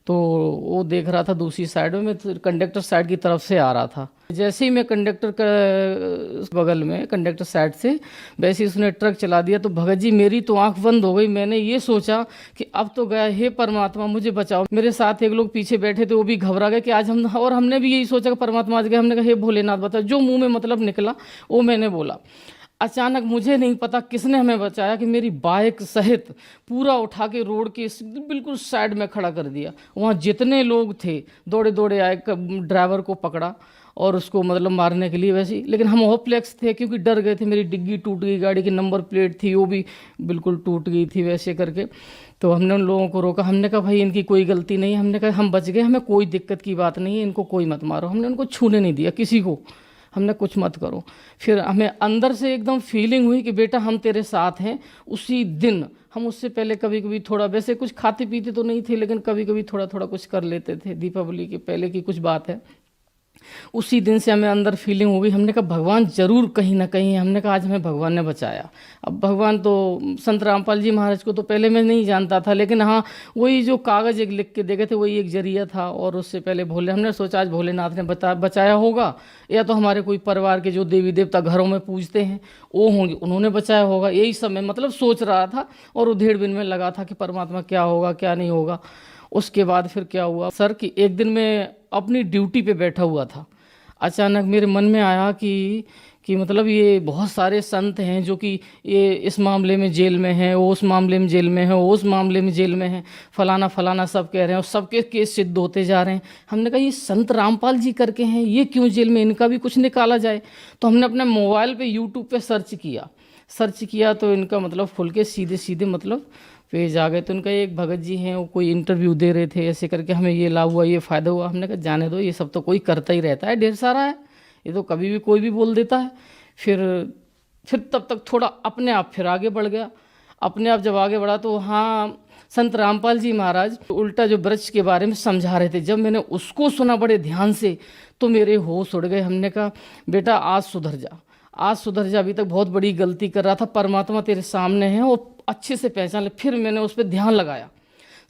तो वो देख रहा था दूसरी साइड में, मैं कंडक्टर साइड की तरफ से आ रहा था। जैसे ही मैं कंडक्टर का बगल में कंडक्टर साइड से वैसे ही उसने ट्रक चला दिया, तो भगत जी मेरी तो आंख बंद हो गई। मैंने ये सोचा कि अब तो गया, हे परमात्मा मुझे बचाओ। मेरे साथ एक लोग पीछे बैठे थे, वो भी घबरा गए कि आज हम, और हमने भी यही सोचा कि परमात्मा आज गए। हमने कहा हे भोलेनाथ बचाओ। जो मुँह में मतलब निकला वो मैंने बोला। अचानक मुझे नहीं पता किसने हमें बचाया कि मेरी बाइक सहित पूरा उठा के रोड के बिल्कुल साइड में खड़ा कर दिया। वहाँ जितने लोग थे दौड़े दौड़े आए, ड्राइवर को पकड़ा और उसको मतलब मारने के लिए वैसे ही। लेकिन हम होपलेस थे क्योंकि डर गए थे, मेरी डिग्गी टूट गई, गाड़ी की नंबर प्लेट थी वो भी बिल्कुल टूट गई थी वैसे करके। तो हमने उन लोगों को रोका, हमने कहा भाई इनकी कोई गलती नहीं। हमने कहा हम बच गए, हमें कोई दिक्कत की बात नहीं है, इनको कोई मत मारो। हमने उनको छूने नहीं दिया किसी को, हमने कुछ मत करो। फिर हमें अंदर से एकदम फीलिंग हुई कि बेटा हम तेरे साथ हैं। उसी दिन हम, उससे पहले कभी कभी थोड़ा वैसे कुछ खाते पीते तो नहीं थे, लेकिन कभी कभी थोड़ा थोड़ा कुछ कर लेते थे। दीपावली के पहले की कुछ बात है। उसी दिन से हमें अंदर फीलिंग हो गई, हमने कहा भगवान जरूर कहीं ना कहीं है। हमने कहा आज हमें भगवान ने बचाया। अब भगवान तो संत रामपाल जी महाराज को तो पहले मैं नहीं जानता था, लेकिन हाँ वही जो कागज़ एक लिख के दे गए थे वही एक जरिया था। और उससे पहले हमने सोचा आज भोलेनाथ ने बचाया होगा, या तो हमारे कोई परिवार के जो देवी देवता घरों में पूजते हैं वो होंगे, उन्होंने बचाया होगा। यही सब मैं मतलब सोच रहा था और उधेड़ बिन में लगा था कि परमात्मा क्या होगा क्या नहीं होगा। उसके बाद फिर क्या हुआ सर कि एक दिन मैं अपनी ड्यूटी पे बैठा हुआ था, अचानक मेरे मन में आया कि मतलब ये बहुत सारे संत हैं जो कि ये इस मामले में जेल में हैं, वो उस मामले में जेल में है, वो उस मामले में जेल में है, फलाना फलाना सब कह रहे हैं और सबके केस सिद्ध होते जा रहे हैं। हमने कहा ये संत रामपाल जी करके हैं, ये क्यों जेल में, इनका भी कुछ निकाला जाए। तो हमने अपने मोबाइल पे यूट्यूब पे सर्च किया तो इनका मतलब खुल के सीधे सीधे मतलब पेज आ गए। तो उनका एक भगत जी हैं, वो कोई इंटरव्यू दे रहे थे, ऐसे करके हमें ये लाभ हुआ, ये फ़ायदा हुआ। हमने कहा जाने दो, ये सब तो कोई करता ही रहता है, ढेर सारा है, ये तो कभी भी कोई भी बोल देता है। फिर तब तक थोड़ा अपने आप फिर आगे बढ़ गया। अपने आप जब आगे बढ़ा तो हाँ संत रामपाल जी महाराज उल्टा जो वृक्ष के बारे में समझा रहे थे, जब मैंने उसको सुना बड़े ध्यान से तो मेरे होश उड़ गए। हमने कहा बेटा आज सुधर जा, अभी तक बहुत बड़ी गलती कर रहा था, परमात्मा तेरे सामने है और अच्छे से पहचान ले। फिर मैंने उस पर ध्यान लगाया।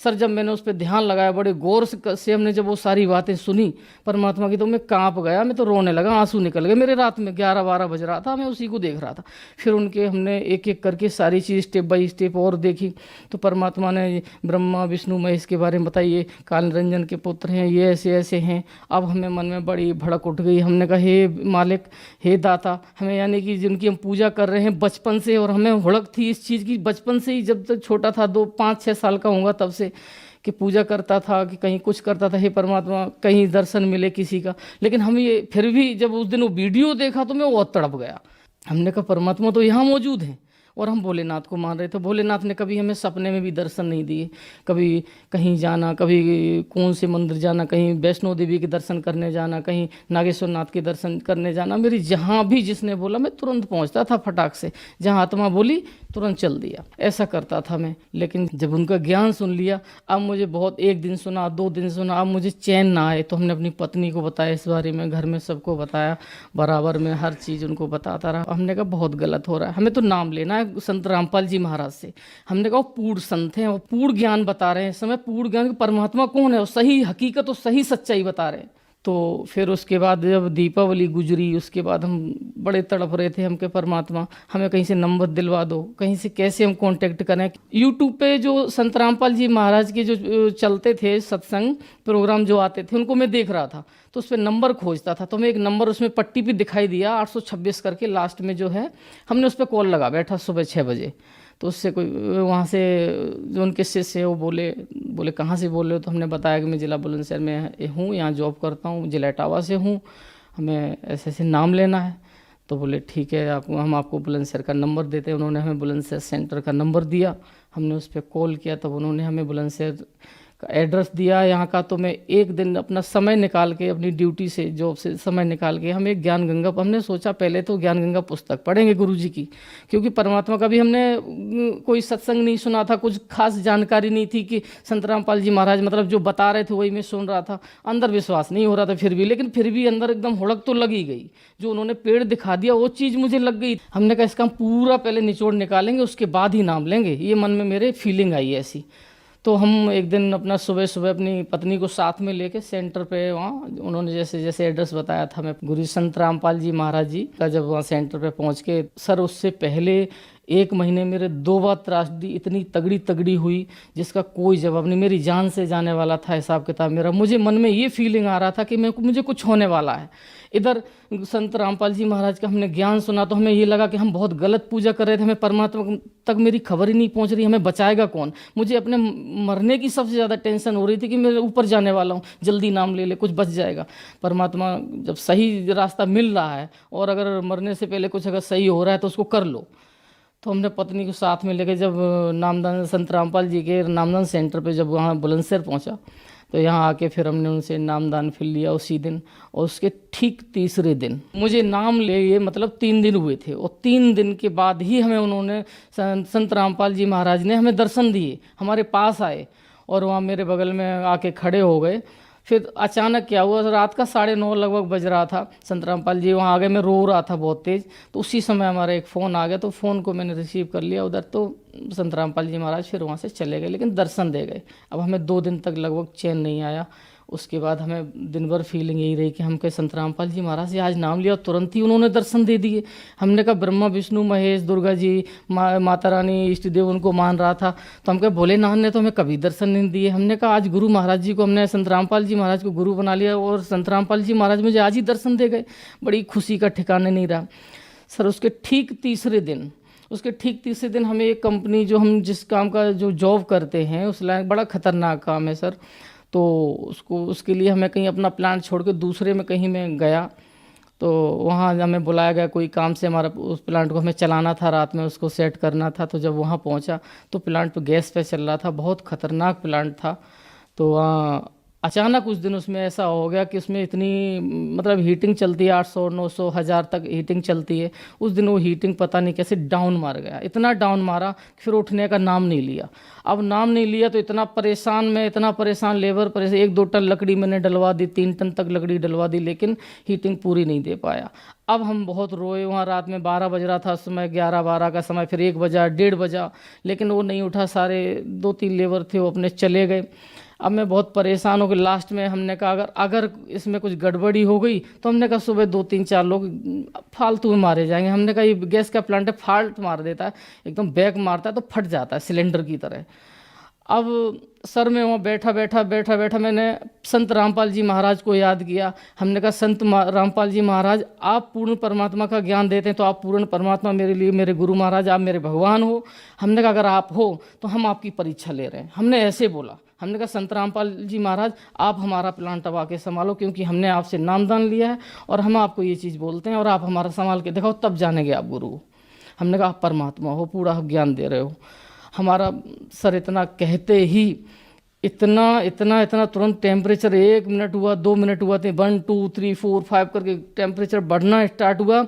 सर जब मैंने उस पर ध्यान लगाया बड़े गौर से हमने जब वो सारी बातें सुनी परमात्मा की, तो मैं कांप गया, मैं तो रोने लगा, आंसू निकल गए मेरे। रात में 11-12 बज रहा था, मैं उसी को देख रहा था। फिर उनके हमने एक एक करके सारी चीज़ स्टेप बाय स्टेप और देखी। तो परमात्मा ने ब्रह्मा विष्णु महेश के बारे में बताइए, काल निरंजन के पुत्र हैं, ये ऐसे ऐसे हैं। अब हमें मन में बड़ी भड़क उठ गई। हमने कहा हे मालिक, हे दाता, हमें यानी कि जिनकी हम पूजा कर रहे हैं बचपन से, और हमें हुड़क थी इस चीज़ की बचपन से ही, जब तक छोटा था 5-6 साल का होगा तब से कि पूजा करता था कि कहीं कुछ करता था, हे परमात्मा कहीं दर्शन मिले किसी का। लेकिन हम ये फिर भी जब उस दिन वो वीडियो देखा तो मैं बहुत तड़प गया। हमने कहा परमात्मा तो यहाँ मौजूद हैं और हम भोलेनाथ को मान रहे थे। भोलेनाथ ने कभी हमें सपने में भी दर्शन नहीं दिए। कभी कहीं जाना, कभी कौन से मंदिर जाना, कहीं वैष्णो देवी के दर्शन करने जाना, कहीं नागेश्वर नाथ के दर्शन करने जाना, मेरी जहाँ भी जिसने बोला मैं तुरंत पहुँचता था फटाक से। जहाँ आत्मा बोली तुरंत चल दिया, ऐसा करता था मैं। लेकिन जब उनका ज्ञान सुन लिया, अब मुझे बहुत, एक दिन सुना, 2 दिन सुना, अब मुझे चैन ना आए। तो हमने अपनी पत्नी को बताया इस बारे में, घर में सबको बताया, बराबर में हर चीज़ उनको बताता रहा। हमने कहा बहुत गलत हो रहा है, हमें तो नाम लेना है संत रामपाल जी महाराज से। हमने कहा वो पूर्ण संत हैं, वो पूर्ण ज्ञान बता रहे हैं इस समय, पूर्ण ज्ञान, परमात्मा कौन है, वो सही हकीकत और सही सच्चाई बता रहे हैं। तो फिर उसके बाद जब दीपावली गुजरी, उसके बाद हम बड़े तड़प रहे थे, हम के परमात्मा हमें कहीं से नंबर दिलवा दो, कहीं से कैसे हम कांटेक्ट करें। यूट्यूब पे जो संत रामपाल जी महाराज के जो चलते थे सत्संग प्रोग्राम जो आते थे, उनको मैं देख रहा था, तो उस पर नंबर खोजता था। तो मैं एक नंबर उसमें पट्टी पे दिखाई दिया 826 करके, लास्ट में जो है, हमने उस पर कॉल लगा बैठा सुबह 6 बजे। तो उससे कोई वहाँ से जो उनके शिष्य है वो बोले कहाँ से बोल रहे हो। तो हमने बताया कि मैं ज़िला बुलंदशहर में हूँ, यहाँ जॉब करता हूँ, जिला इटावा से हूँ, हमें ऐसे ऐसे नाम लेना है। तो बोले ठीक है, हम आपको बुलंदशहर का नंबर देते हैं। उन्होंने हमें बुलंदशहर सेंटर का नंबर दिया, हमने उस पर कॉल किया, तब उन्होंने हमें बुलंदशहर का एड्रेस दिया यहाँ का। तो मैं एक दिन अपना समय निकाल के, अपनी ड्यूटी से, जॉब से समय निकाल के, हम एक ज्ञान गंगा, हमने सोचा पहले तो ज्ञान गंगा पुस्तक पढ़ेंगे गुरुजी की, क्योंकि परमात्मा का भी हमने कोई सत्संग नहीं सुना था, कुछ खास जानकारी नहीं थी कि संत रामपाल जी महाराज मतलब जो बता रहे थे वही मैं सुन रहा था। अंदर विश्वास नहीं हो रहा था फिर भी, लेकिन फिर भी अंदर एकदम हुड़क तो लगी गई। जो उन्होंने पेड़ दिखा दिया वो चीज़ मुझे लग गई। हमने कहा इसका हम पूरा पहले निचोड़ निकालेंगे, उसके बाद ही नाम लेंगे, ये मन में मेरे फीलिंग आई ऐसी। तो हम एक दिन अपना सुबह सुबह अपनी पत्नी को साथ में लेके सेंटर पे, वहाँ उन्होंने जैसे जैसे एड्रेस बताया था, मैं गुरु संत रामपाल जी महाराज जी का जब वहाँ सेंटर पे पहुँच के, सर उससे पहले 1 महीने मेरे 2 बार त्रासदी इतनी तगड़ी तगड़ी हुई जिसका कोई जवाब नहीं। मेरी जान से जाने वाला था हिसाब किताब मेरा। मुझे मन में ये फीलिंग आ रहा था कि मुझे कुछ होने वाला है। इधर संत रामपाल जी महाराज का हमने ज्ञान सुना तो हमें ये लगा कि हम बहुत गलत पूजा कर रहे थे, हमें परमात्मा तक मेरी खबर ही नहीं पहुंच रही, हमें बचाएगा कौन। मुझे अपने मरने की सबसे ज़्यादा टेंशन हो रही थी कि मैं ऊपर जाने वाला हूँ, जल्दी नाम ले कुछ बच जाएगा। परमात्मा जब सही रास्ता मिल रहा है और अगर मरने से पहले कुछ अगर सही हो रहा है तो उसको कर लो। तो हमने पत्नी को साथ में लेके जब नामदान संत रामपाल जी के नामदान सेंटर पे जब वहाँ बुलंदशहर पहुँचा, तो यहाँ आके फिर हमने उनसे नामदान फिर लिया उसी दिन। और उसके ठीक तीसरे दिन मुझे नाम लिए मतलब 3 दिन हुए थे, और 3 दिन के बाद ही हमें उन्होंने संत रामपाल जी महाराज ने हमें दर्शन दिए, हमारे पास आए और वहाँ मेरे बगल में आके खड़े हो गए। फिर अचानक क्या हुआ, रात का 9:30 लगभग बज रहा था, संत रामपाल जी वहाँ आ गए, मैं रो रहा था बहुत तेज़। तो उसी समय हमारा एक फ़ोन आ गया, तो फ़ोन को मैंने रिसीव कर लिया उधर। तो संत रामपाल जी महाराज फिर वहाँ से चले गए, लेकिन दर्शन दे गए। अब हमें 2 दिन तक लगभग चैन नहीं आया। उसके बाद हमें दिन भर फीलिंग यही रही कि हम कहे संत रामपाल जी महाराज से आज नाम लिया और तुरंत ही उन्होंने दर्शन दे दिए। हमने कहा ब्रह्मा विष्णु महेश दुर्गा जी माता रानी इष्ट देव उनको मान रहा था, तो हम कहे भोलेनाथ ने तो हमें कभी दर्शन नहीं दिए। हमने कहा आज गुरु महाराज जी को, हमने संत रामपाल जी महाराज को गुरु बना लिया और संत रामपाल जी महाराज मुझे आज ही दर्शन दे गए। बड़ी खुशी का ठिकाने नहीं रहा सर। उसके ठीक तीसरे दिन हमें एक कंपनी, जो हम जिस काम का जो जॉब करते हैं उस लाइन, बड़ा खतरनाक काम है सर। तो उसके लिए हमें कहीं अपना प्लांट छोड़ के दूसरे में कहीं मैं गया, तो वहाँ हमें बुलाया गया कोई काम से। हमारा उस प्लांट को हमें चलाना था, रात में उसको सेट करना था। तो जब वहाँ पहुँचा तो प्लांट तो गैस पे चल रहा था, बहुत ख़तरनाक प्लांट था। तो अचानक उस दिन उसमें ऐसा हो गया कि उसमें इतनी मतलब हीटिंग चलती है, 800 900 1000 तक हीटिंग चलती है। उस दिन वो हीटिंग पता नहीं कैसे डाउन मार गया, इतना डाउन मारा फिर उठने का नाम नहीं लिया। अब नाम नहीं लिया तो इतना परेशान लेबर परेशान। 1-2 टन लकड़ी मैंने डलवा दी, 3 टन तक लकड़ी डलवा दी, लेकिन हीटिंग पूरी नहीं दे पाया। अब हम बहुत रोए। वहाँ रात में 12 बज रहा था, समय 11-12 का समय, फिर 1 बजा 1:30 बजा, लेकिन वो नहीं उठा। सारे 2-3 लेबर थे वो अपने चले गए। अब मैं बहुत परेशान हो गई। लास्ट में हमने कहा अगर इसमें कुछ गड़बड़ी हो गई तो हमने कहा सुबह 2-3-4 लोग फालतू में मारे जाएंगे। हमने कहा ये गैस का प्लांट है, फाल्ट मार देता है, एकदम बैक मारता है तो फट जाता है सिलेंडर की तरह। अब सर मैं वहाँ बैठा मैंने संत रामपाल जी महाराज को याद किया। हमने कहा संत रामपाल जी महाराज, आप पूर्ण परमात्मा का ज्ञान देते हैं तो आप पूर्ण परमात्मा मेरे लिए, मेरे गुरु महाराज आप मेरे भगवान हो। हमने कहा अगर आप हो तो हम आपकी परीक्षा ले रहे हैं। हमने ऐसे बोला। हमने कहा संत रामपाल जी महाराज आप हमारा प्लांट अब आके संभालो, क्योंकि हमने आपसे नामदान लिया है और हम आपको ये चीज़ बोलते हैं और आप हमारा संभाल के दिखाओ, तब जानेंगे आप गुरु। हमने कहा आप परमात्मा हो, पूरा ज्ञान दे रहे हो। हमारा सर इतना कहते ही इतना तुरंत टेम्परेचर 1 मिनट हुआ, 2 मिनट हुआ, 1 2 3 4 5 करके टेम्परेचर बढ़ना स्टार्ट हुआ।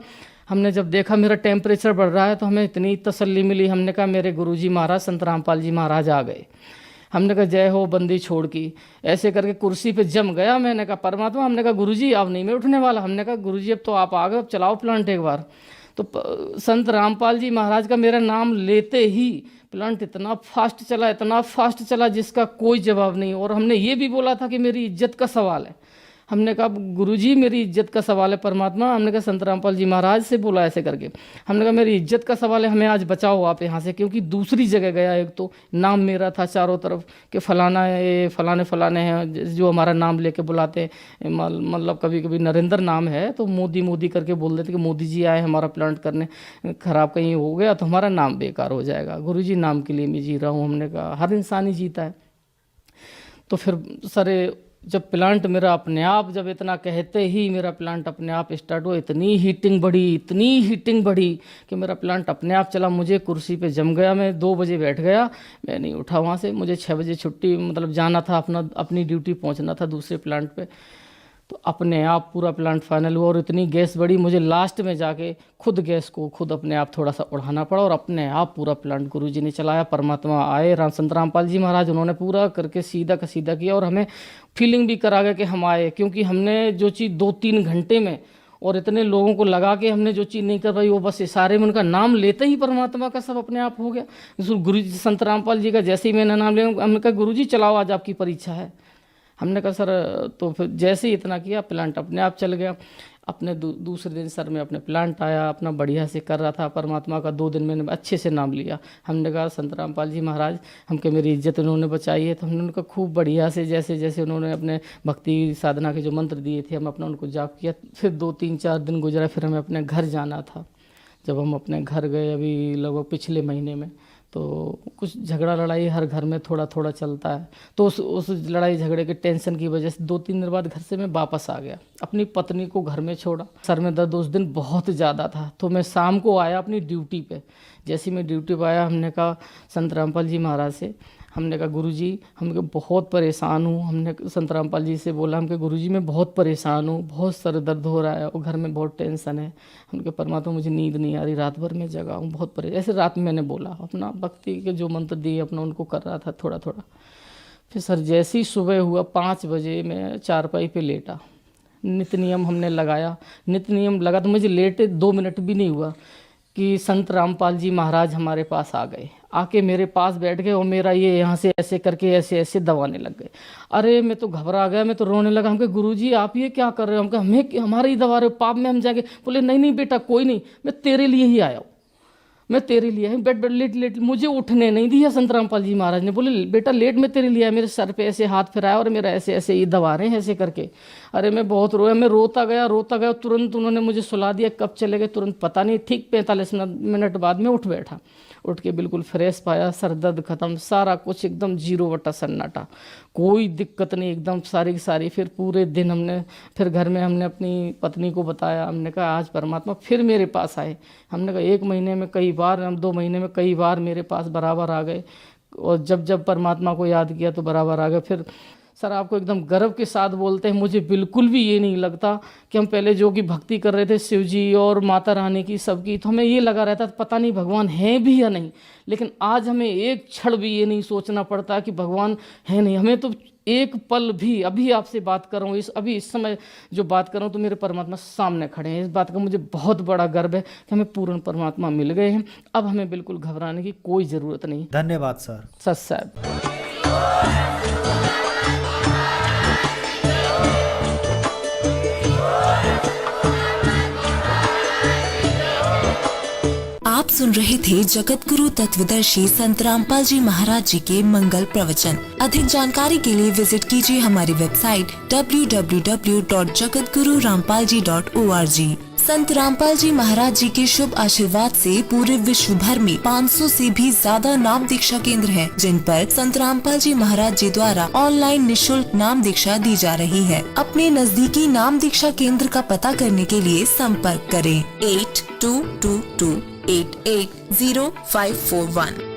हमने जब देखा मेरा टेम्परेचर बढ़ रहा है तो हमें इतनी तसल्ली मिली। हमने कहा मेरे गुरुजी महाराज संत रामपाल जी महाराज आ गए। हमने कहा जय हो बंदी छोड़ की, ऐसे करके कुर्सी पे जम गया। मैंने कहा परमात्मा, हमने कहा गुरुजी अब नहीं मैं उठने वाला। हमने कहा गुरुजी अब तो आप आ गए, अब चलाओ प्लांट एक बार। तो संत रामपाल जी महाराज का मेरा नाम लेते ही प्लांट इतना फास्ट चला जिसका कोई जवाब नहीं। और हमने ये भी बोला था कि मेरी इज्जत का सवाल है। हमने कहा गुरुजी मेरी इज्जत का सवाल है परमात्मा। हमने कहा संत रामपाल जी महाराज से बोला ऐसे करके। हमने कहा मेरी इज्जत का सवाल है, हमें आज बचाओ आप यहाँ से, क्योंकि दूसरी जगह गया। एक तो नाम मेरा था चारों तरफ कि फलाना है, फलाने हैं जो हमारा नाम लेके बुलाते हैं। मतलब कभी कभी नरेंद्र नाम है तो मोदी करके बोल देते कि मोदी जी आए हमारा प्लांट करने, ख़राब कहीं हो गया तो हमारा नाम बेकार हो जाएगा। गुरुजी नाम के लिए मैं जी रहा हूँ। हमने कहा हर इंसान ही जीता है। तो फिर सर जब प्लांट मेरा अपने आप, जब इतना कहते ही मेरा प्लांट अपने आप स्टार्ट हुआ, इतनी हीटिंग बढ़ी कि मेरा प्लांट अपने आप चला। मुझे कुर्सी पे जम गया। मैं 2 बजे बैठ गया, मैं नहीं उठा वहाँ से। मुझे 6 बजे छुट्टी, मतलब जाना था, अपनी ड्यूटी पहुँचना था दूसरे प्लांट पे। तो अपने आप पूरा प्लांट फाइनल हुआ और इतनी गैस बढ़ी, मुझे लास्ट में जाके खुद गैस को खुद अपने आप थोड़ा सा उड़ाना पड़ा और अपने आप पूरा प्लांट गुरुजी ने चलाया। परमात्मा आए, संत रामपाल जी महाराज, उन्होंने पूरा करके सीधा का सीधा किया और हमें फीलिंग भी करा गया कि हम आए। क्योंकि हमने जो चीज़ 2-3 घंटे में और इतने लोगों को लगा के हमने जो चीज़ नहीं कर पाई, वो बस इशारे में उनका नाम लेते ही परमात्मा का सब अपने आप हो गया। गुरुजी संत रामपाल जी का जैसे ही मैंने नाम लिया, हमने कहा गुरुजी चलाओ आज आपकी परीक्षा है। हमने कहा सर, तो फिर जैसे ही इतना किया प्लांट अपने आप चल गया। अपने दूसरे दिन सर में अपने प्लांट आया, अपना बढ़िया से कर रहा था। परमात्मा का 2 दिन मैंने अच्छे से नाम लिया। हमने कहा संत रामपाल जी महाराज हमके मेरी इज्जत उन्होंने बचाई है। तो हमने उनका खूब बढ़िया से जैसे उन्होंने अपने भक्ति साधना के जो मंत्र दिए थे, हम अपना उनको जाप किया। फिर 2-3-4 दिन गुजरा, फिर हमें अपने घर जाना था। जब हम अपने घर गए अभी लगभग पिछले महीने में, तो कुछ झगड़ा लड़ाई हर घर में थोड़ा चलता है। तो उस लड़ाई झगड़े के टेंशन की वजह से 2-3 दिन बाद घर से मैं वापस आ गया। अपनी पत्नी को घर में छोड़ा। सर में दर्द उस दिन बहुत ज़्यादा था। तो मैं शाम को आया अपनी ड्यूटी पे। जैसे ही मैं ड्यूटी पे आया, हमने कहा संत रामपाल जी महाराज से, हमने कहा गुरुजी हम बहुत परेशान हूँ। हमने संत रामपाल जी से बोला, हमके गुरुजी मैं बहुत परेशान हूँ, बहुत सर दर्द हो रहा है और घर में बहुत टेंशन है। हमने कहा परमात्मा मुझे नींद नहीं आ रही, रात भर में जगा हूँ, बहुत परेशान। ऐसे रात में मैंने बोला, अपना भक्ति के जो मंत्र दिए अपना उनको कर रहा था थोड़ा। फिर सर जैसे ही सुबह हुआ 5 बजे मैं चारपाई पे लेटा। नित्य नियम हमने लगाया। नित्य नियम लगा तो मुझे लेटे 2 मिनट भी नहीं हुआ कि संत रामपाल जी महाराज हमारे पास आ गए। आके मेरे पास बैठ गए और मेरा ये यहाँ से ऐसे करके ऐसे दबाने लग गए। अरे मैं तो घबरा गया, मैं तो रोने लगा। हम कहे गुरुजी आप ये क्या कर रहे हो? हम कहे हमारे ही दबा रहे हो, पाप में हम जाके। बोले नहीं बेटा कोई नहीं, मैं तेरे लिए ही आया हूँ, मैं तेरे लिए है। बेड लेट मुझे उठने नहीं दिया संत रामपाल जी महाराज ने। बोले बेटा लेट मैं तेरे लिए आया। मेरे सर पे ऐसे हाथ फिराया और मेरा ऐसे ये दबा रहे हैं ऐसे करके। अरे मैं बहुत रोया, मैं रोता गया। तुरंत उन्होंने मुझे सुला दिया। कब चले गए तुरंत पता नहीं। ठीक 45 मिनट बाद में उठ बैठा। उठ के बिल्कुल फ्रेश पाया, सर दर्द खत्म, सारा कुछ एकदम 0 सन्नाटा, कोई दिक्कत नहीं, एकदम सारी की सारी। फिर पूरे दिन फिर घर में हमने अपनी पत्नी को बताया। हमने कहा आज परमात्मा फिर मेरे पास आए। हमने कहा 1 महीने में कई बार, हम 2 महीने में कई बार मेरे पास बराबर आ गए। और जब परमात्मा को याद किया तो बराबर आ गए। फिर सर आपको एकदम गर्व के साथ बोलते हैं, मुझे बिल्कुल भी ये नहीं लगता कि हम पहले जो कि भक्ति कर रहे थे शिव जी और माता रानी की सबकी, तो हमें ये लगा रहता था पता नहीं भगवान है भी या नहीं। लेकिन आज हमें एक क्षण भी ये नहीं सोचना पड़ता कि भगवान है नहीं। हमें तो एक पल भी, अभी आपसे बात कर रहा हूँ, इस समय जो बात कर रहा हूँ तो मेरे परमात्मा सामने खड़े हैं। इस बात का मुझे बहुत बड़ा गर्व है कि हमें पूर्ण परमात्मा मिल गए हैं। अब हमें बिल्कुल घबराने की कोई ज़रूरत नहीं। धन्यवाद सर। सच साहब। आप सुन रहे थे जगत गुरु तत्वदर्शी संत रामपाल जी महाराज जी के मंगल प्रवचन। अधिक जानकारी के लिए विजिट कीजिए हमारी वेबसाइट www.jagatgururampalji.org। संत रामपाल जी महाराज जी के शुभ आशीर्वाद से पूरे विश्व भर में 500 से भी ज्यादा नाम दीक्षा केंद्र हैं, जिन पर संत रामपाल जी महाराज जी द्वारा ऑनलाइन निशुल्क नाम दीक्षा दी जा रही है। अपने नजदीकी नाम दीक्षा केंद्र का पता करने के लिए संपर्क करें 8222 880541।